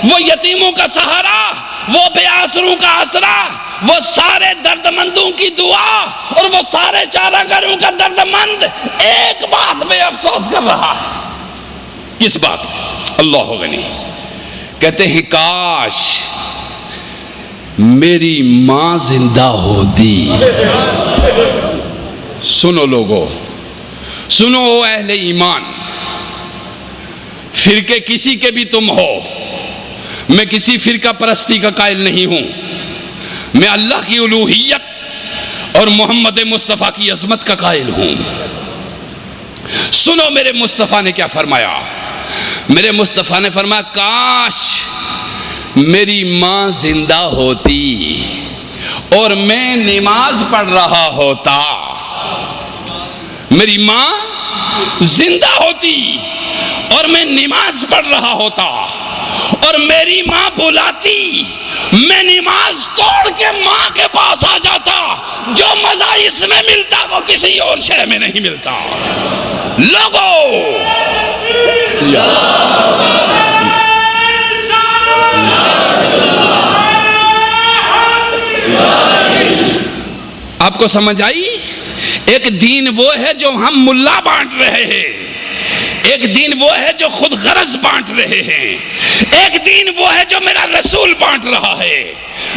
وہ یتیموں کا سہارا، وہ بے آسروں کا آسرا، وہ سارے درد مندوں کی دعا، اور وہ سارے چارہ گروں کا درد مند ایک بات میں افسوس کر رہا ہے۔ کس بات؟ اللہ غنی کہتے ہیں کاش میری ماں زندہ ہوتی۔ سنو لوگو، سنو اہل ایمان، فرقے کسی کے بھی تم ہو، میں کسی فرقہ پرستی کا قائل نہیں ہوں، میں اللہ کی الوہیت اور محمد مصطفیٰ کی عظمت کا قائل ہوں۔ سنو میرے مصطفیٰ نے کیا فرمایا، میرے مصطفیٰ نے فرمایا کاش میری ماں زندہ ہوتی اور میں نماز پڑھ رہا ہوتا، میری ماں زندہ ہوتی اور میں نماز پڑھ رہا ہوتا اور میری ماں بلاتی، میں نماز توڑ کے ماں کے پاس آ جاتا، جو مزہ اس میں ملتا وہ کسی اور شے میں نہیں ملتا۔ لوگوں آپ کو سمجھ آئی؟ ایک دین وہ ہے جو ہم ملا بانٹ رہے ہیں، ایک دین وہ ہے جو خود غرض بانٹ رہے ہیں، ایک دین وہ ہے جو میرا رسول بانٹ رہا ہے۔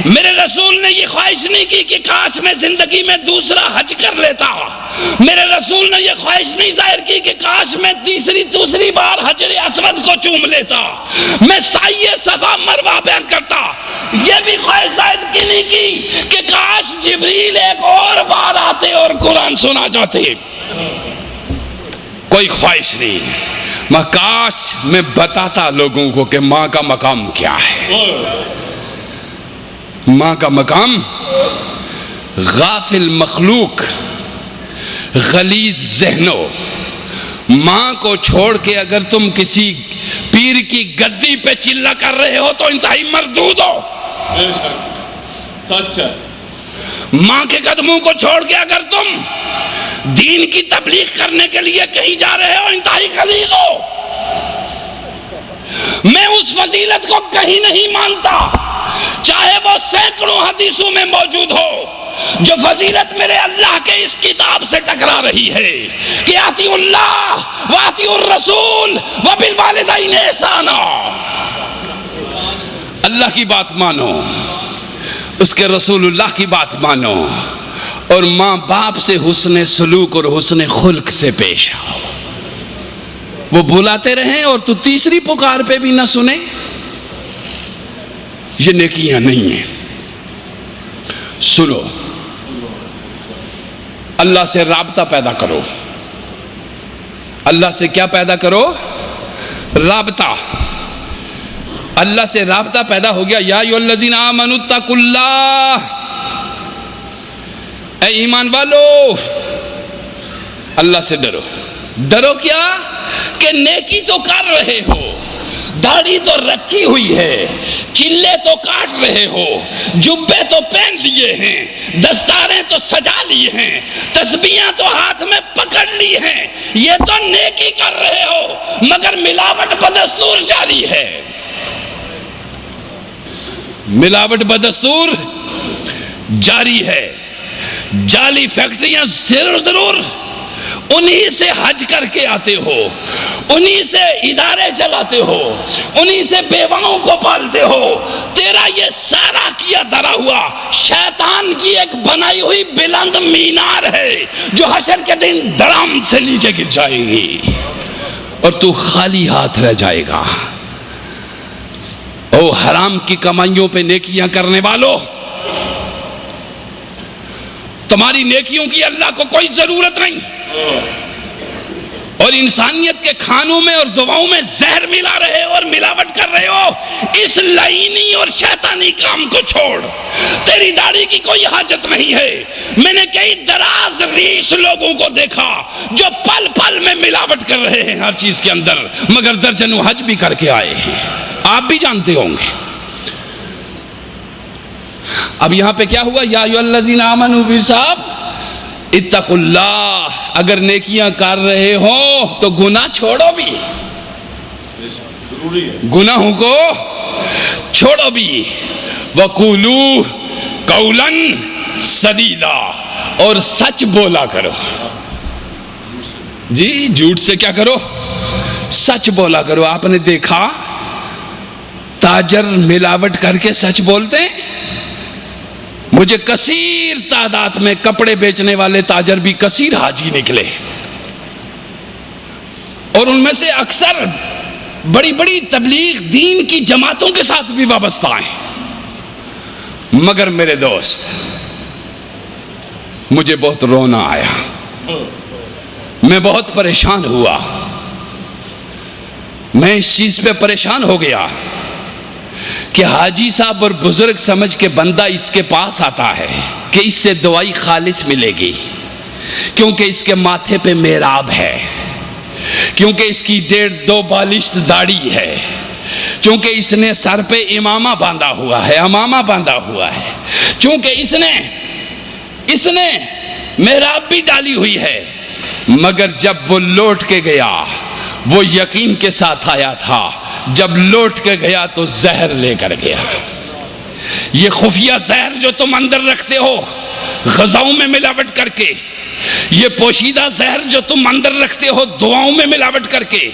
میرے رسول نے یہ خواہش نہیں کی کہ کاش میں زندگی میں دوسرا حج کر لیتا، میرے رسول نے یہ خواہش نہیں ظاہر کی کہ کاش میں دوسری بار حجر اسود کو چوم لیتا، میں سعی صفا مروہ بیان کرتا، یہ بھی خواہش ظاہر کی نہیں کی کہ کاش جبریل ایک اور بار آتے اور قرآن سنا جاتے، کوئی خواہش نہیں۔ کاش میں بتاتا لوگوں کو کہ ماں کا مقام کیا ہے۔ ماں کا مقام غافل مخلوق، غلیظ ذہنوں، ماں کو چھوڑ کے اگر تم کسی پیر کی گدی پہ چلا کر رہے ہو تو انتہائی مردود ہو۔ سچ ہے۔ ماں کے قدموں کو چھوڑ کے اگر تم دین کی تبلیغ کرنے کے لیے کہیں جا رہے ہو انتہائی غلیظ ہو۔ میں اس فضیلت کو کہیں نہیں مانتا، چاہے وہ سینکڑوں حدیثوں میں موجود ہو، جو فضیلت میرے اللہ کے اس کتاب سے ٹکرا رہی ہے کہ اطیعوا اللہ واطیعوا الرسول وبالوالدین احسانا۔ اللہ کی بات مانو، اس کے رسول اللہ کی بات مانو، اور ماں باپ سے حسن سلوک اور حسن خلق سے پیش آؤ۔ وہ بلاتے رہیں اور تو تیسری پکار پہ بھی نہ سنے، یہ نیکیاں نہیں ہیں۔ سنو، اللہ سے رابطہ پیدا کرو۔ اللہ سے کیا پیدا کرو؟ رابطہ۔ اللہ سے رابطہ پیدا ہو گیا، یا ایھا الذین آمنوا اتقوا اللہ، اے ایمان والو اللہ سے ڈرو۔ ڈرو کیا؟ کہ نیکی تو کر رہے ہو، داڑھی تو رکھی ہوئی ہے، چلے تو کاٹ رہے ہو، جبے تو پہن لیے ہیں، دستاریں تو سجا لی ہیں، تسبیحاں تو ہاتھ میں پکڑ لی ہیں، یہ تو نیکی کر رہے ہو، مگر ملاوٹ بدستور جاری ہے۔ ملاوٹ بدستور جاری ہے، جعلی فیکٹریاں ضرور انہی سے حج کر کے آتے ہو، انہی سے ادارے چلاتے ہو، انہی سے بیواؤں کو پالتے ہو، تیرا یہ سارا کیا دھرا ہوا شیطان کی ایک بنائی ہوئی بلند مینار ہے جو حشر کے دن دھڑام سے نیچے گر جائے گی اور تو خالی ہاتھ رہ جائے گا۔ او حرام کی کمائیوں پہ نیکیاں کرنے والو، تمہاری نیکیوں کی اللہ کو کوئی ضرورت نہیں، اور انسانیت کے کھانوں میں اور دواؤں میں زہر ملا رہے ہو اور ملاوٹ کر رہے ہو۔ اس لعینی اور شیطانی کام کو چھوڑ، تیری داڑھی کی کوئی حاجت نہیں ہے۔ میں نے کئی دراز ریش لوگوں کو دیکھا جو پل پل میں ملاوٹ کر رہے ہیں ہر چیز کے اندر، مگر درجنوں حج بھی کر کے آئے ہیں، آپ بھی جانتے ہوں گے۔ اب یہاں پہ کیا ہوا؟ یا ایھا الذین آمنوا بھی صاحب اتقوا اللہ، اگر نیکیاں کر رہے ہو تو گناہ چھوڑو بھی، ضروری ہے، گناہوں کو چھوڑو بھی۔ وقولوا قولا سدیدا، اور سچ بولا کرو۔ جی جھوٹ سے کیا کرو؟ سچ بولا کرو۔ آپ نے دیکھا تاجر ملاوٹ کر کے سچ بولتے ہیں؟ مجھے کثیر تعداد میں کپڑے بیچنے والے تاجر بھی کثیر حاجی نکلے، اور ان میں سے اکثر بڑی بڑی تبلیغ دین کی جماعتوں کے ساتھ بھی وابستہ ہیں۔ مگر میرے دوست، مجھے بہت رونا آیا، میں بہت پریشان ہوا، میں اس چیز پہ پریشان ہو گیا کہ حاجی صاحب اور بزرگ سمجھ کے بندہ اس کے پاس آتا ہے کہ اس سے دوائی خالص ملے گی، کیونکہ اس کے ماتھے پہ محراب ہے، کیونکہ اس کی 1.5-2 بالشت داڑھی ہے، چونکہ اس نے سر پہ امامہ باندھا ہوا ہے، امامہ باندھا ہوا ہے، چونکہ اس نے محراب بھی ڈالی ہوئی ہے، مگر جب وہ لوٹ کے گیا وہ یقین کے ساتھ آیا تھا، جب لوٹ کے گیا تو زہر لے کر گیا۔ یہ خفیہ زہر جو تم اندر رکھتے ہو غذاؤں میں ملاوٹ کر کے، یہ پوشیدہ زہر جو تم اندر رکھتے ہو دعاؤں میں ملاوٹ کر کے،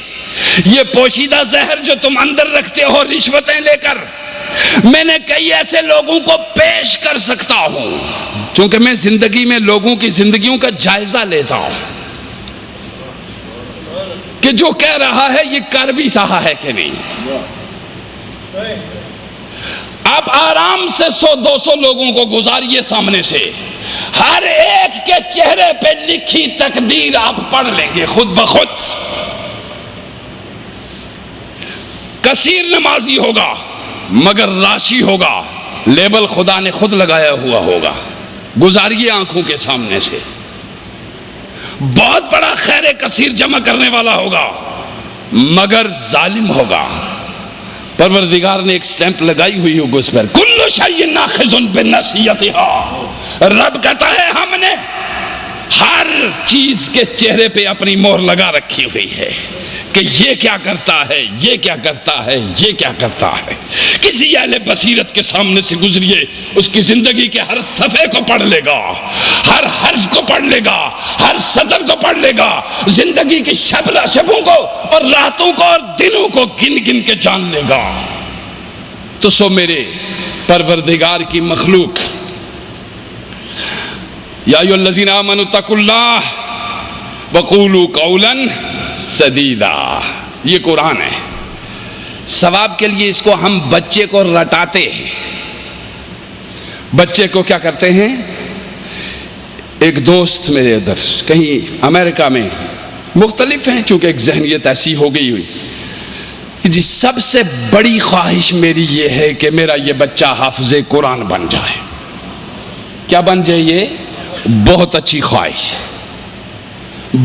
یہ پوشیدہ زہر جو تم اندر رکھتے ہو رشوتیں لے کر، میں نے کئی ایسے لوگوں کو پیش کر سکتا ہوں، چونکہ میں زندگی میں لوگوں کی زندگیوں کا جائزہ لیتا ہوں کہ جو کہہ رہا ہے یہ کر بھی سہا ہے کہ نہیں۔ آپ آرام سے 100-200 لوگوں کو گزاریے سامنے سے، ہر ایک کے چہرے پہ لکھی تقدیر آپ پڑھ لیں گے خود بخود۔ کثیر نمازی ہوگا مگر راشی ہوگا، لیبل خدا نے خود لگایا ہوا ہوگا، گزاریے آنکھوں کے سامنے سے۔ بہت بڑا خیر کثیر جمع کرنے والا ہوگا مگر ظالم ہوگا، پروردگار نے ایک سٹیمپ لگائی ہوئی ہوگی اس پر، کل شیء ناخذ بناصیتھا، رب کہتا ہے ہم نے ہر چیز کے چہرے پہ اپنی مہر لگا رکھی ہوئی ہے کہ یہ کیا کرتا ہے، یہ کیا کرتا ہے، یہ کیا کرتا ہے۔ کسی اہل بصیرت کے سامنے سے گزریے، اس کی زندگی کے ہر صفحے کو پڑھ لے گا، ہر حرف کو پڑھ لے گا، ہر سطر کو پڑھ لے گا، زندگی کی شبوں کو اور راتوں کو اور دنوں کو گن گن کے جان لے گا۔ تو سو میرے پروردگار کی مخلوق، یا ایھا الذین آمنوا اتقوا اللہ وقولوا قولا سدیدا، یہ قرآن ہے۔ ثواب کے لیے اس کو ہم بچے کو رٹاتے ہیں۔ بچے کو کیا کرتے ہیں؟ ایک دوست میرے ادھر کہیں امریکہ میں، مختلف ہیں چونکہ ایک ذہنیت ایسی ہو گئی ہوئی کہ جی سب سے بڑی خواہش میری یہ ہے کہ میرا یہ بچہ حافظ قرآن بن جائے۔ کیا بن جائے؟ یہ بہت اچھی خواہش،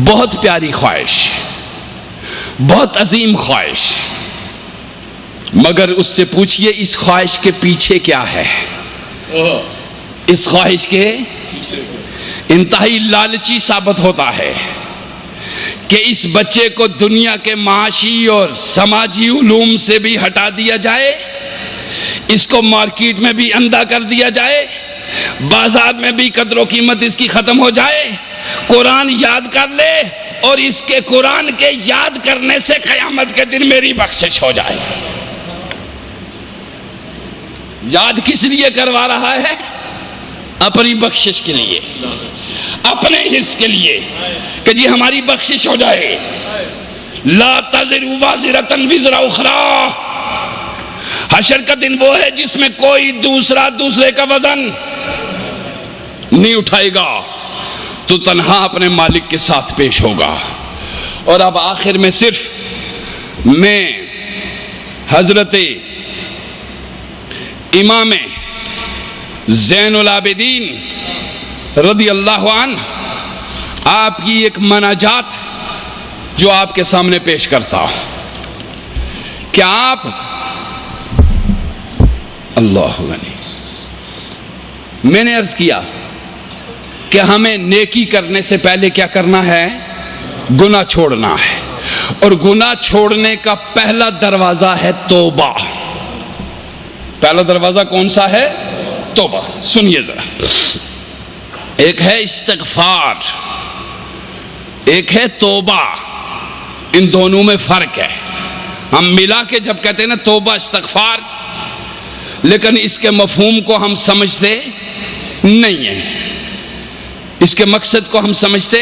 بہت پیاری خواہش، بہت عظیم خواہش، مگر اس سے پوچھئے اس خواہش کے پیچھے کیا ہے؟ اس خواہش کے انتہائی لالچی ثابت ہوتا ہے کہ اس بچے کو دنیا کے معاشی اور سماجی علوم سے بھی ہٹا دیا جائے، اس کو مارکیٹ میں بھی اندھا کر دیا جائے، بازار میں بھی قدر و قیمت اس کی ختم ہو جائے، قرآن یاد کر لے اور اس کے قرآن کے یاد کرنے سے قیامت کے دن میری بخشش ہو جائے۔ یاد کس لیے کروا رہا ہے؟ اپنی بخشش کے لیے، اپنے حص کے لیے کہ جی ہماری بخشش ہو جائے۔ لا تزر وازرۃ وزر اخری، حشر کا دن وہ ہے جس میں کوئی دوسرے کا وزن نہیں اٹھائے گا، تو تنہا اپنے مالک کے ساتھ پیش ہوگا۔ اور اب آخر میں صرف میں حضرت امام زین العابدین رضی اللہ عنہ آپ کی ایک مناجات جو آپ کے سامنے پیش کرتا ہوں کہ آپ اللہ غنی، میں نے عرض کیا کہ ہمیں نیکی کرنے سے پہلے کیا کرنا ہے؟ گناہ چھوڑنا ہے، اور گناہ چھوڑنے کا پہلا دروازہ ہے توبہ۔ پہلا دروازہ کون سا ہے؟ توبہ۔ سنیے ذرا، ایک ہے استغفار، ایک ہے توبہ، ان دونوں میں فرق ہے۔ ہم ملا کے جب کہتے ہیں نا توبہ استغفار، لیکن اس کے مفہوم کو ہم سمجھتے نہیں ہیں، اس کے مقصد کو ہم سمجھتے۔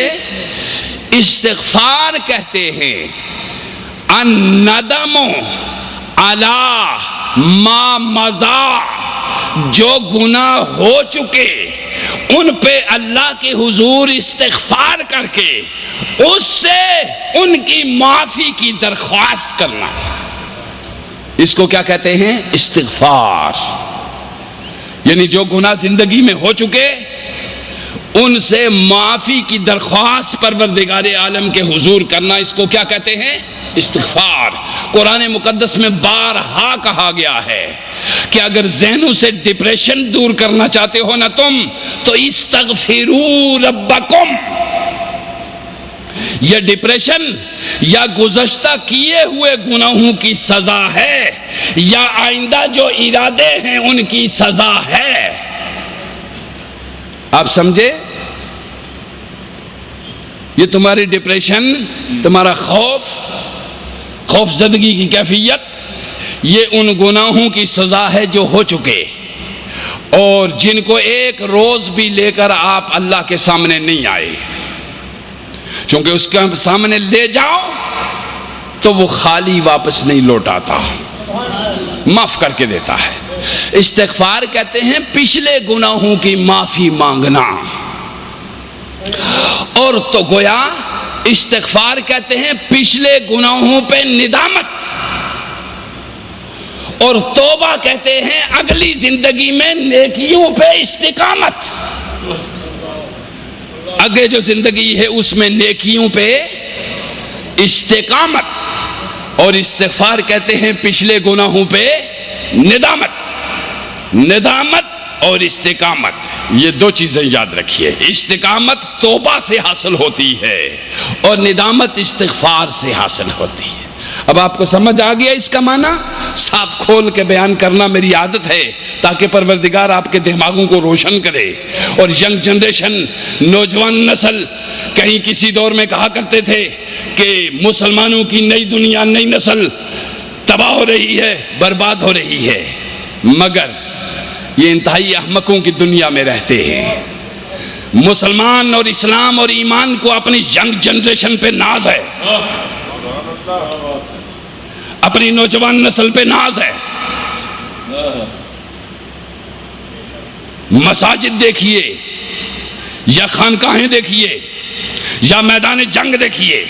استغفار کہتے ہیں الندم علی ما مضی، جو گناہ ہو چکے ان پہ اللہ کے حضور استغفار کر کے اس سے ان کی معافی کی درخواست کرنا، اس کو کیا کہتے ہیں؟ استغفار۔ یعنی جو گناہ زندگی میں ہو چکے ان سے معافی کی درخواست پروردگار عالم کے حضور کرنا، اس کو کیا کہتے ہیں؟ استغفار۔ قرآن مقدس میں بارہا کہا گیا ہے کہ اگر ذہنوں سے ڈپریشن دور کرنا چاہتے ہو نا تم، تو استغفروا ربکم۔ یہ ڈپریشن یا گزشتہ کیے ہوئے گناہوں کی سزا ہے یا آئندہ جو ارادے ہیں ان کی سزا ہے۔ آپ سمجھے؟ یہ تمہاری ڈپریشن، تمہارا خوف زدگی کی کیفیت، یہ ان گناہوں کی سزا ہے جو ہو چکے اور جن کو ایک روز بھی لے کر آپ اللہ کے سامنے نہیں آئے، چونکہ اس کے سامنے لے جاؤ تو وہ خالی واپس نہیں لوٹاتا، معاف کر کے دیتا ہے۔ استغفار کہتے ہیں پچھلے گناہوں کی معافی مانگنا، اور تو گویا استغفار کہتے ہیں پچھلے گناہوں پہ ندامت، اور توبہ کہتے ہیں اگلی زندگی میں نیکیوں پہ استقامت۔ آگے جو زندگی ہے اس میں نیکیوں پہ استقامت، اور استغفار کہتے ہیں پچھلے گناہوں پہ ندامت اور استقامت۔ یہ دو چیزیں یاد رکھیے، استقامت توبہ سے حاصل ہوتی ہے اور ندامت استغفار سے حاصل ہوتی ہے۔ اب آپ کو سمجھ آ گیا اس کا معنی؟ صاف کھول کے بیان کرنا میری عادت ہے تاکہ پروردگار آپ کے دماغوں کو روشن کرے، اور ینگ جنریشن، نوجوان نسل، کہیں کسی دور میں کہا کرتے تھے کہ مسلمانوں کی نئی دنیا، نئی نسل تباہ ہو رہی ہے، برباد ہو رہی ہے، مگر یہ انتہائی احمقوں کی دنیا میں رہتے ہیں۔ مسلمان اور اسلام اور ایمان کو اپنی ینگ جنریشن پہ ناز ہے، اپنی نوجوان نسل پہ ناز ہے۔ مساجد دیکھیے یا خانقاہیں دیکھیے یا میدان جنگ دیکھیے،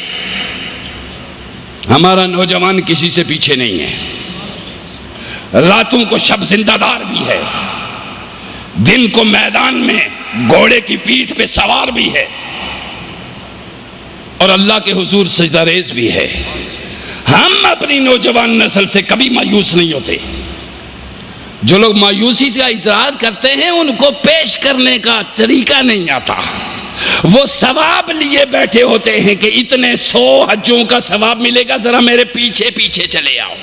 ہمارا نوجوان کسی سے پیچھے نہیں ہے، راتوں کو شب زندہ دار بھی ہے، دن کو میدان میں گھوڑے کی پیٹھ پہ سوار بھی ہے، اور اللہ کے حضور سجدہ ریز بھی ہے۔ ہم اپنی نوجوان نسل سے کبھی مایوس نہیں ہوتے۔ جو لوگ مایوسی سے اظہار کرتے ہیں ان کو پیش کرنے کا طریقہ نہیں آتا، وہ ثواب لیے بیٹھے ہوتے ہیں کہ اتنے 100 حجوں کا ثواب ملے گا، ذرا میرے پیچھے پیچھے چلے آؤ۔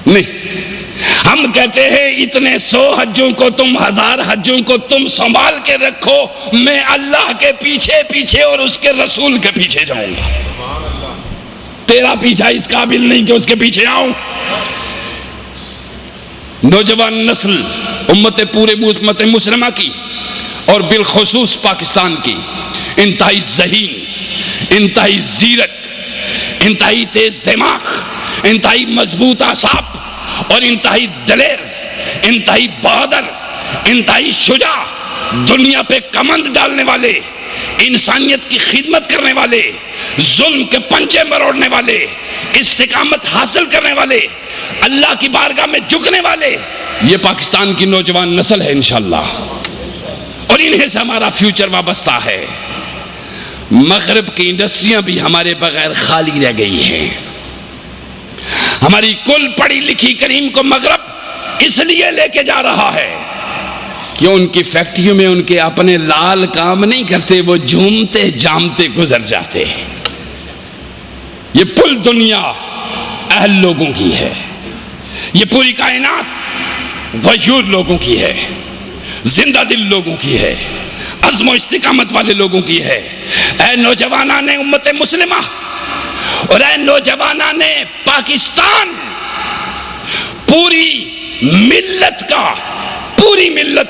نہیں، ہم کہتے ہیں اتنے 100 حجوں کو تم، 1000 حجوں کو تم سنبھال کے رکھو، میں اللہ کے پیچھے پیچھے اور اس کے رسول کے پیچھے جاؤں گا، تیرا پیچھا اس قابل نہیں کہ اس کے پیچھے آؤں۔ نوجوان نسل پورے امت مسلمہ کی اور بالخصوص پاکستان کی انتہائی ذہین، انتہائی زیرک، انتہائی تیز دماغ، انتہائی مضبوط اعصاب اور انتہائی دلیر، انتہائی بہادر، انتہائی شجاع، دنیا پہ کمند ڈالنے والے، انسانیت کی خدمت کرنے والے، ظلم کے پنجے مروڑنے والے، استقامت حاصل کرنے والے، اللہ کی بارگاہ میں جھکنے والے، یہ پاکستان کی نوجوان نسل ہے انشاءاللہ، اور انہیں سے ہمارا فیوچر وابستہ ہے۔ مغرب کی انڈسٹریاں بھی ہمارے بغیر خالی رہ گئی ہیں۔ ہماری کل پڑھی لکھی کریم کو مغرب اس لیے لے کے جا رہا ہے کہ ان کی فیکٹریوں میں ان کے اپنے لال کام نہیں کرتے، وہ جھومتے جامتے گزر جاتے ہیں۔ یہ پل دنیا اہل لوگوں کی ہے، یہ پوری کائنات وجود لوگوں کی ہے، زندہ دل لوگوں کی ہے، عزم و استقامت والے لوگوں کی ہے۔ اے نوجوانان امت مسلمہ اور اے نوجوانان پاکستان، پوری ملت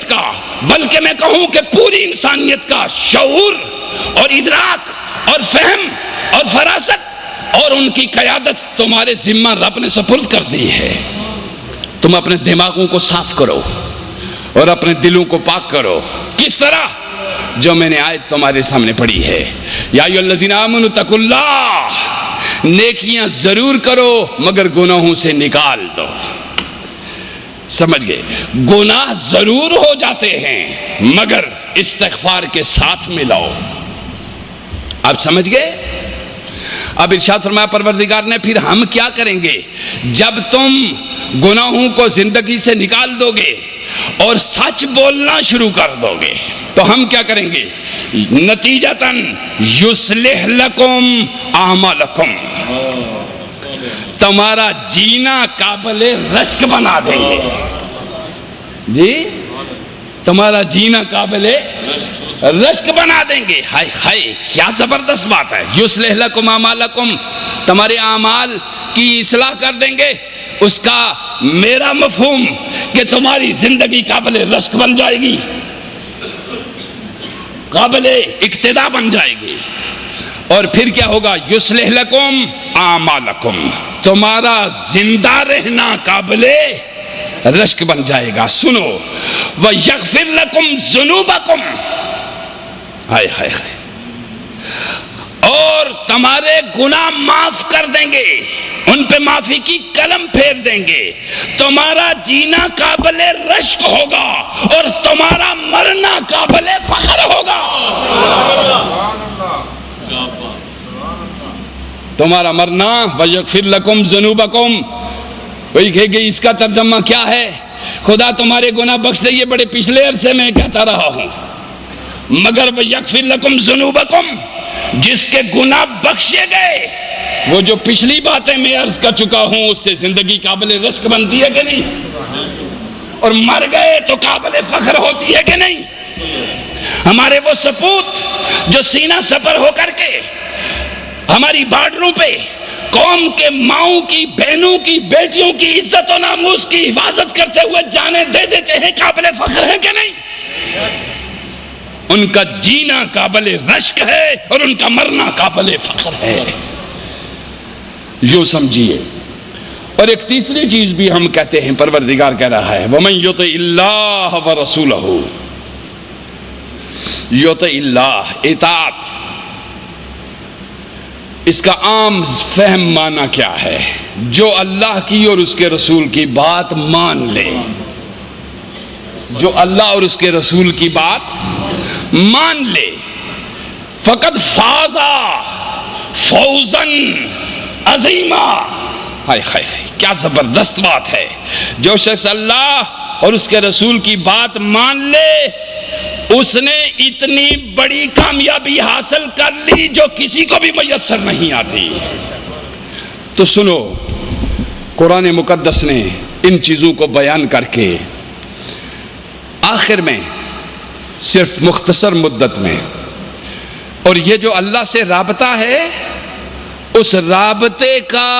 کا بلکہ میں کہوں کہ پوری انسانیت کا شعور اور ادراک اور فہم اور فراست اور ان کی قیادت تمہارے ذمہ رب نے سپرد کر دی ہے۔ تم اپنے دماغوں کو صاف کرو اور اپنے دلوں کو پاک کرو۔ کس طرح؟ جو میں نے آیت تمہارے سامنے پڑھی ہے، یا ایھا الذین آمنوا اتقوا اللہ، نیکیاں ضرور کرو مگر گناہوں سے نکال دو۔ سمجھ گئے؟ گناہ ضرور ہو جاتے ہیں مگر استغفار کے ساتھ ملاؤ۔ آپ سمجھ گئے؟ اب ارشاد فرمایا پروردگار نے پھر ہم کیا کریں گے؟ جب تم گناہوں کو زندگی سے نکال دو گے اور سچ بولنا شروع کر دو گے تو ہم کیا کریں گے؟ نتیجتاً یصلح لکم اعمالکم، تمہارا جینا قابل رشک بنا دیں گے۔ جی تمہارا جینا قابل رشک بنا دیں گے۔ ہائے ہائے کیا زبردست بات ہے۔ یصلح لکم اعمالکم، تمہارے اعمال کی اصلاح کر دیں گے۔ اس کا میرا مفہوم کہ تمہاری زندگی قابل رشک بن جائے گی، قابل اقتدا بن جائے گی۔ اور پھر کیا ہوگا؟ یصلح لکم اعمالکم، تمہارا زندہ رہنا قابل رشک بن جائے گا۔ سنو، وَيَغْفِرْ لَكُمْ ذُنُوبَكُمْ، ہائے ہائے ہائے، اور تمہارے گناہ معاف کر دیں گے، ان پہ معافی کی قلم پھیر دیں گے۔ تمہارا جینا قابل رشک ہوگا اور تمہارا مرنا قابل فخر ہوگا۔ تمہارا مرنا وَيَغْفِرْ لَكُمْ ذُنُوبَكُمْ، وہی کہے گی اس کا ترجمہ کیا ہے؟ خدا تمہارے گناہ بخش دے، یہ بڑے پچھلے عرصے میں کہتا رہا ہوں، مگر وَيَغْفِرْ لَكُمْ ذُنُوبَكُمْ، جس کے گناہ بخشے گئے، وہ جو پچھلی باتیں میں عرض کر چکا ہوں اس سے زندگی قابل رشک بنتی ہے کہ نہیں؟ اور مر گئے تو قابل فخر ہوتی ہے کہ نہیں؟ ہمارے وہ سپوت جو سینہ سپر ہو کر کے ہماری بارڈروں پہ قوم کے ماؤں کی، بہنوں کی، بیٹیوں کی عزت و ناموس کی حفاظت کرتے ہوئے جانیں دے دیتے ہیں، قابل فخر ہیں کہ نہیں؟ ان کا جینا قابل رشک ہے اور ان کا مرنا قابل فخر ہے۔ یوں سمجھیے۔ اور ایک تیسری چیز بھی ہم کہتے ہیں، پروردگار کہہ رہا ہے وَمَن يُطِعِ اللَّهَ وَرَسُولَهُ، يُطِعِ اللَّهَ، اطاعت، اس کا عام فہم معنی کیا ہے؟ جو اللہ کی اور اس کے رسول کی بات مان لے، جو اللہ اور اس کے رسول کی بات مان لے، فقد فازا فوزن عظیما۔ ہائے ہائے کیا زبردست بات ہے۔ جو شخص اللہ اور اس کے رسول کی بات مان لے اس نے اتنی بڑی کامیابی حاصل کر لی جو کسی کو بھی میسر نہیں آتی۔ تو سنو، قرآن مقدس نے ان چیزوں کو بیان کر کے آخر میں صرف مختصر مدت میں، اور یہ جو اللہ سے رابطہ ہے اس رابطے کا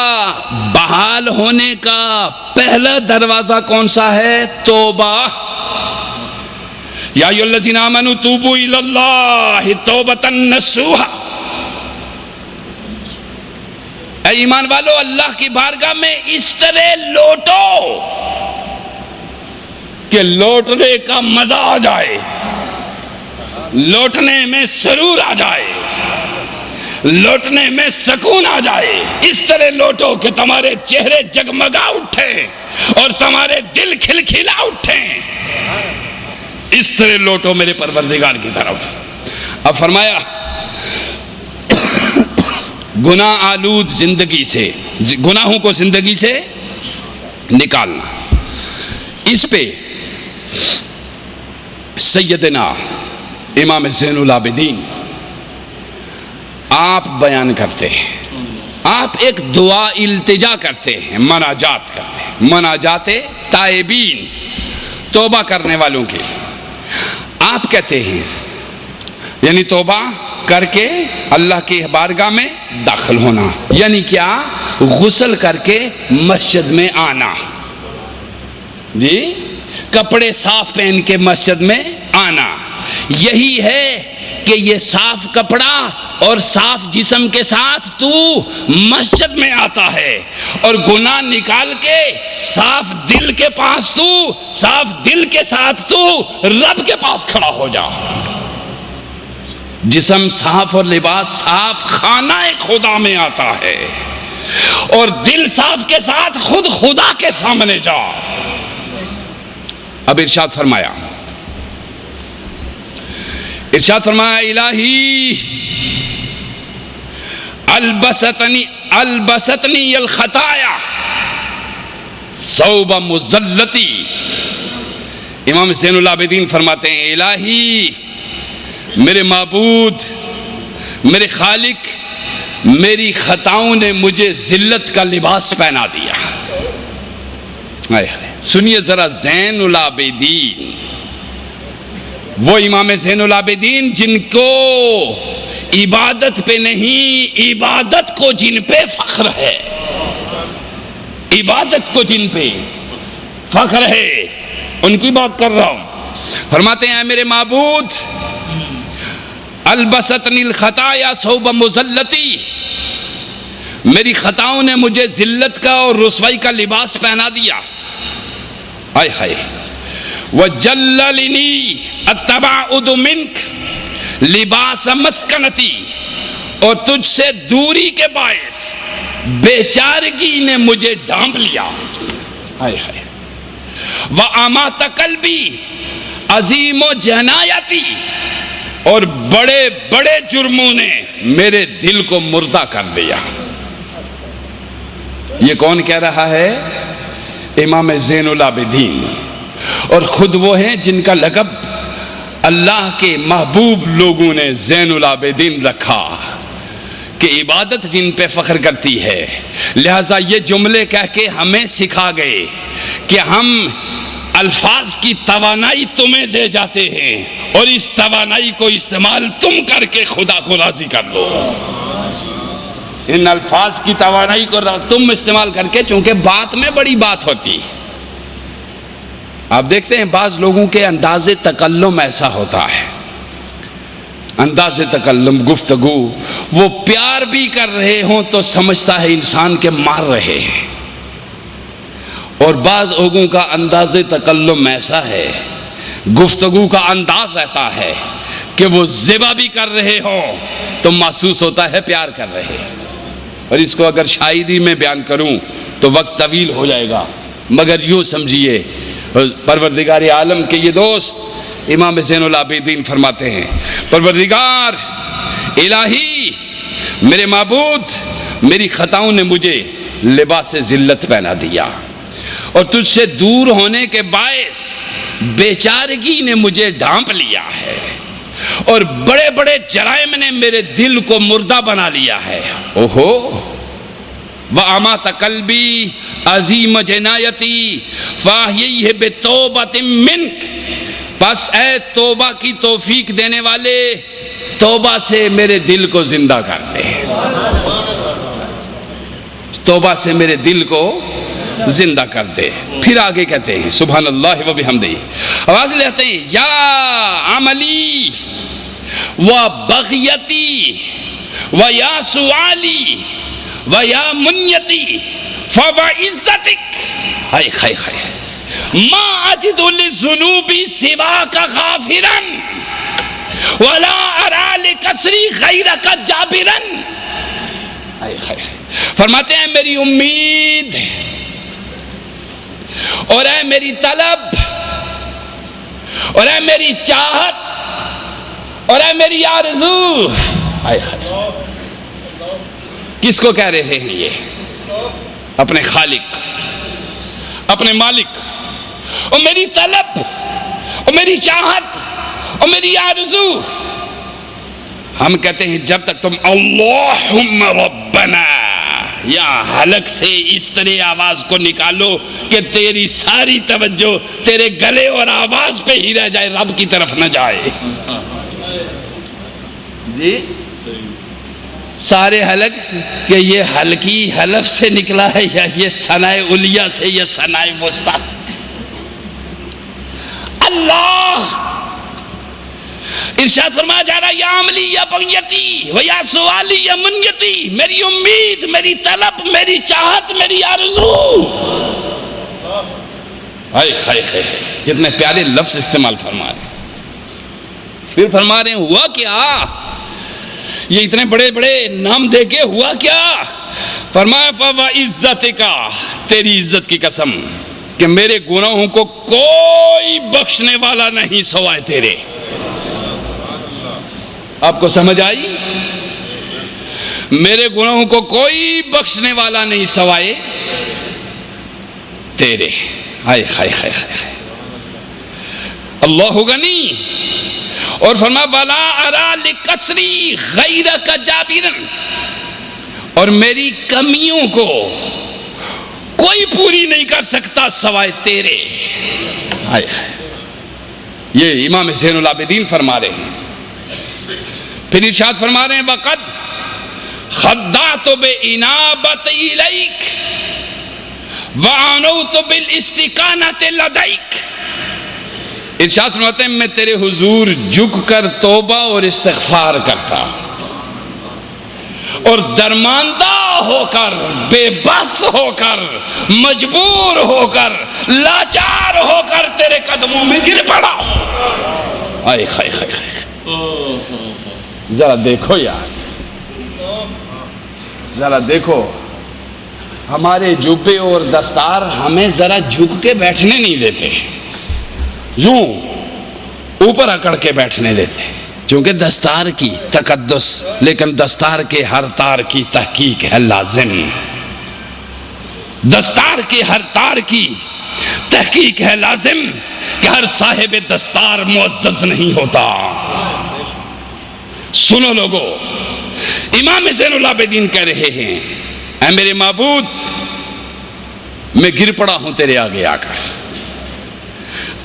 بحال ہونے کا پہلا دروازہ کون سا ہے؟ توبہ۔ یا ایھا الذین آمنوا توبوا الی اللہ توبۃ نصوحا، اے ایمان والو اللہ کی بارگاہ میں اس طرح لوٹو کہ لوٹنے کا مزہ آ جائے، لوٹنے میں سرور آ جائے، لوٹنے میں سکون آ جائے۔ اس طرح لوٹو کہ تمہارے چہرے جگمگا اٹھیں اور تمہارے دل کھلکھلا اٹھیں۔ اس طرح لوٹو میرے پروردگار کی طرف۔ اب فرمایا گناہ آلود زندگی سے، گناہوں کو زندگی سے نکالنا، اس پہ سیدنا امام زین العابدین آپ بیان کرتے ہیں، آپ ایک دعا التجا کرتے ہیں، مناجات کرتے ہیں، مناجات تائبین، توبہ کرنے والوں کی۔ آپ کہتے ہیں یعنی توبہ کر کے اللہ کی بارگاہ میں داخل ہونا، یعنی کیا؟ غسل کر کے مسجد میں آنا، جی کپڑے صاف پہن کے مسجد میں آنا۔ یہی ہے کہ یہ صاف کپڑا اور صاف جسم کے ساتھ تو مسجد میں آتا ہے، اور گناہ نکال کے صاف دل کے پاس تو، صاف دل کے ساتھ تو رب کے پاس کھڑا ہو جا۔ جسم صاف اور لباس صاف خانہ خدا میں آتا ہے، اور دل صاف کے ساتھ خود خدا کے سامنے جا۔ اب ارشاد فرمایا ارشاد فرمایا الہی البستنی الخطایا ثوب مذلتی. امام زین العابدین فرماتے ہیں الہی میرے معبود میرے خالق میری خطاؤں نے مجھے ذلت کا لباس پہنا دیا. سنیے ذرا زین العابدین، وہ امام زین العابدین جن کو عبادت پہ نہیں عبادت کو جن پہ فخر ہے، عبادت کو جن پہ فخر ہے، ان کی بات کر رہا ہوں. فرماتے ہیں میرے معبود البستنی الخطایا ثوب مذلتی، میری خطاؤں نے مجھے ذلت کا اور رسوائی کا لباس پہنا دیا. آئے ہائے وجللنی التباعد منک لباس مسکنتی، اور تجھ سے دوری کے باعث بیچارگی نے مجھے ڈھانپ لیا. آئے ہائے وَأَمَاتَ قَلْبِي عظیم و جنایتی، اور بڑے بڑے جرموں نے میرے دل کو مردہ کر دیا. یہ کون کہہ رہا ہے؟ امام زین العابدین، اور خود وہ ہیں جن کا لقب اللہ کے محبوب لوگوں نے زین العابدین رکھا کہ عبادت جن پہ فخر کرتی ہے. لہٰذا یہ جملے کہہ کے ہمیں سکھا گئے کہ ہم الفاظ کی توانائی تمہیں دے جاتے ہیں اور اس توانائی کو استعمال تم کر کے خدا کو راضی کر لو. ان الفاظ کی توانائی کو تم استعمال کر کے، چونکہ بات میں بڑی بات ہوتی. آپ دیکھتے ہیں بعض لوگوں کے انداز تکلم ایسا ہوتا ہے، انداز تکلم گفتگو، وہ پیار بھی کر رہے ہوں تو سمجھتا ہے انسان کے مار رہے ہیں. اور بعض لوگوں کا انداز تکلم ایسا ہے، گفتگو کا انداز ایسا ہے کہ وہ ذبح بھی کر رہے ہوں تو محسوس ہوتا ہے پیار کر رہے ہیں. اور اس کو اگر شاعری میں بیان کروں تو وقت طویل ہو جائے گا، مگر یوں سمجھیے پروردگار عالم کے یہ دوست امام زین العابدین فرماتے ہیں پروردگار الہی میرے معبود میری خطاؤں نے مجھے لباس ذلت پہنا دیا، اور تجھ سے دور ہونے کے باعث بیچارگی نے مجھے ڈھانپ لیا ہے، اور بڑے بڑے جرائم نے میرے دل کو مردہ بنا لیا ہے. اوہو وَأَمَاتَ قَلْبِي عظیم جنایتی فَاحْيِيْهِ بِتَوْبَةٍ مِّنْكَ، پس اے توبہ کی توفیق دینے والے توبہ سے میرے دل کو زندہ کر دے. توبہ سے میرے دل کو زندہ کر دے. پھر آگے کہتے ہیں سبحان اللہ و بحمدہ، آواز لیتے ہیں یا عملی و بغیتی و یا سوالی و یا منیتی فوعزتک. ہائے ہائے ہائے ما اجد للذنوب سواک غافرا ولا ارى لکسری غیرک جابرا. فرماتے ہیں میری امید اور اے میری طلب اور اے میری چاہت اور اے میری آرزو. کس کو کہہ رہے ہیں یہ؟ اپنے خالق اپنے مالک. اور میری طلب اور میری چاہت اور میری آرزو. ہم کہتے ہیں جب تک تم اللہم ربنا یا حلق سے اس طرح آواز کو نکالو کہ تیری ساری توجہ تیرے گلے اور آواز پہ ہی رہ جائے، رب کی طرف نہ جائے. جی سارے حلق کہ یہ حلقی حلف سے نکلا ہے یا یہ ثنائے علیہ سے یا ثنائے وسطیٰ سے. اللہ ارشاد فرمایا جا رہا یا عملی یا بغیتی و یا سوالی یا منیتی، میری امید میری طلب میری چاہت میری آرزو. جتنے پیارے لفظ استعمال فرما رہے ہیں. پھر فرما رہے ہیں ہوا کیا؟ یہ اتنے بڑے بڑے نام دے کے ہوا کیا؟ فرمایا فَوَعِزَّتِكَ، تیری عزت کی قسم کہ میرے گناہوں کو کوئی بخشنے والا نہیں سوائے تیرے. آپ کو سمجھ آئی؟ میرے گناہوں کو کوئی بخشنے والا نہیں سوائے تیرے. ہائے ہائے ہائے ہائے. اللہ غنی. اور فرمایا وَلَا أَرَى لِكَسْرِي غَيْرَكَ جَابِرًا، اور میری کمیوں کو کوئی پوری نہیں کر سکتا سوائے تیرے. ہائے ہائے. یہ امام زین العابدین فرما رہے ہیں. پھر ارشاد فرما رہے ہیں وَقَدْ خَدَّعْتُ بِإِنَابَةِ إِلَيْكَ وَعَنَوْتُ بِالْإِسْتِقَانَةِ لَدَيْكَ. ارشاد فرماتے ہیں میں تیرے حضور جھک کر توبہ اور استغفار کرتا، اور درماندہ ہو کر، بے بس ہو کر، مجبور ہو کر، لاچار ہو کر تیرے قدموں میں گر پڑا. آئے خائے خائے خائے. ذرا دیکھو یار، ذرا دیکھو، ہمارے جوبے اور دستار ہمیں ذرا جھک کے بیٹھنے نہیں دیتے، یوں اوپر اکڑ کے بیٹھنے دیتے، چونکہ دستار کی تقدس، لیکن دستار کے ہر تار کی تحقیق ہے لازم. دستار کے ہر تار کی تحقیق ہے لازم کہ ہر صاحب دستار معزز نہیں ہوتا. سنو لوگو، امام زین العابدین کہہ رہے ہیں اے میرے معبود، میں گر پڑا ہوں تیرے آگے آ کر،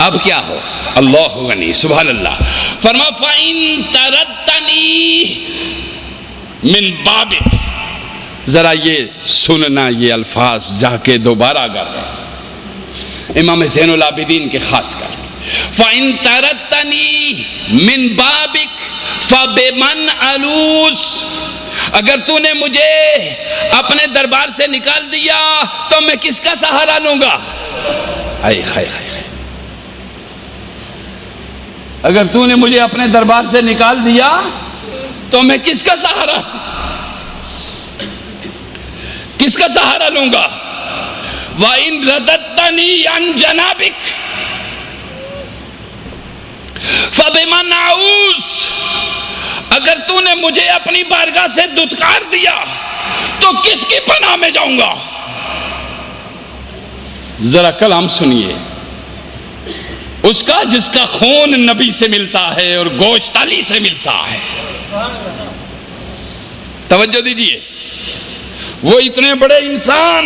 اب کیا ہو؟ اللہ غنی. سبحان اللہ. فرما فَإِن تَرَدْتَنِي مِن بَابِكَ. ذرا یہ سننا، یہ الفاظ جا کے دوبارہ کر، امام زین العابدین کے خاص کر فَإِن تَرَدْتَنِي مِن بَابِكَ فَبِمَنْ أَلُوذُ. اگر تو نے مجھے اپنے دربار سے نکال دیا تو میں کس کا سہارا لوں گا؟ آئے خائے خائے. اگر تو نے مجھے اپنے دربار سے نکال دیا تو میں کس کا سہارا لوں گا؟ وَإِن رَدَدْتَنِي عَنْ جَنَابِكَ فَبِمَنْ أَعُوذُ. اگر تو نے مجھے اپنی بارگاہ سے دھتکار دیا تو کس کی پناہ میں جاؤں گا؟ ذرا کلام سنیے، اس کا جس کا خون نبی سے ملتا ہے اور گوشت علی سے ملتا ہے. توجہ دیجئے. وہ اتنے بڑے انسان،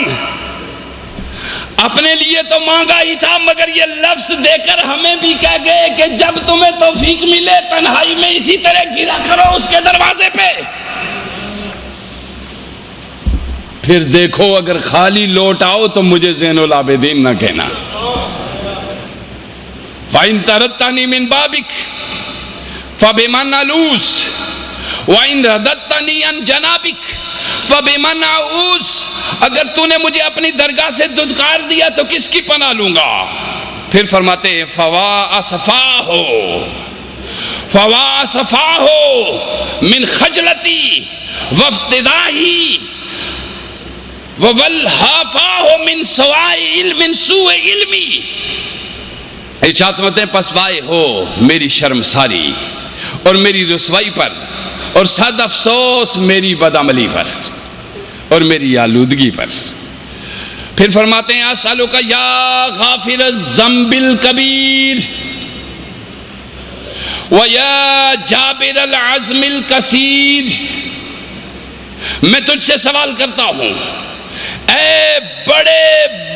اپنے لیے تو مانگا ہی تھا، مگر یہ لفظ دے کر ہمیں بھی کہہ گئے کہ جب تمہیں توفیق ملے تنہائی میں اسی طرح گرا کرو اس کے دروازے پہ. پھر دیکھو اگر خالی لوٹ آؤ تو مجھے زین العابدین نہ کہنا. فَإِن تَرَدْتَنِي مِن بَابِكَ فَبِمَنْ أَلُوذُ وَإِن رَدَدْتَنِي عَنْ جَنَابِكَ فَبِمَنْ أَعُوذُ. اگر تو نے مجھے اپنی درگاہ سے دھتکار دیا تو کس کی پناہ لوں گا؟ پھر فرماتے ہیں فَوَا أَصْفَاهُ مِنْ خَجْلَتِي وَافْتِدَاهِي وَوَلْحَافَاهُ مِنْ سُوءِ عِلْمِي. ارشاد فرماتے ہیں پس وائے ہو میری شرمساری اور میری رسوائی پر، اور صد افسوس میری بدعملی پر اور میری آلودگی پر. پھر فرماتے ہیں اسألک یا غافر الذنب الکبیر ویا جابر العزم الکثیر. میں تجھ سے سوال کرتا ہوں اے بڑے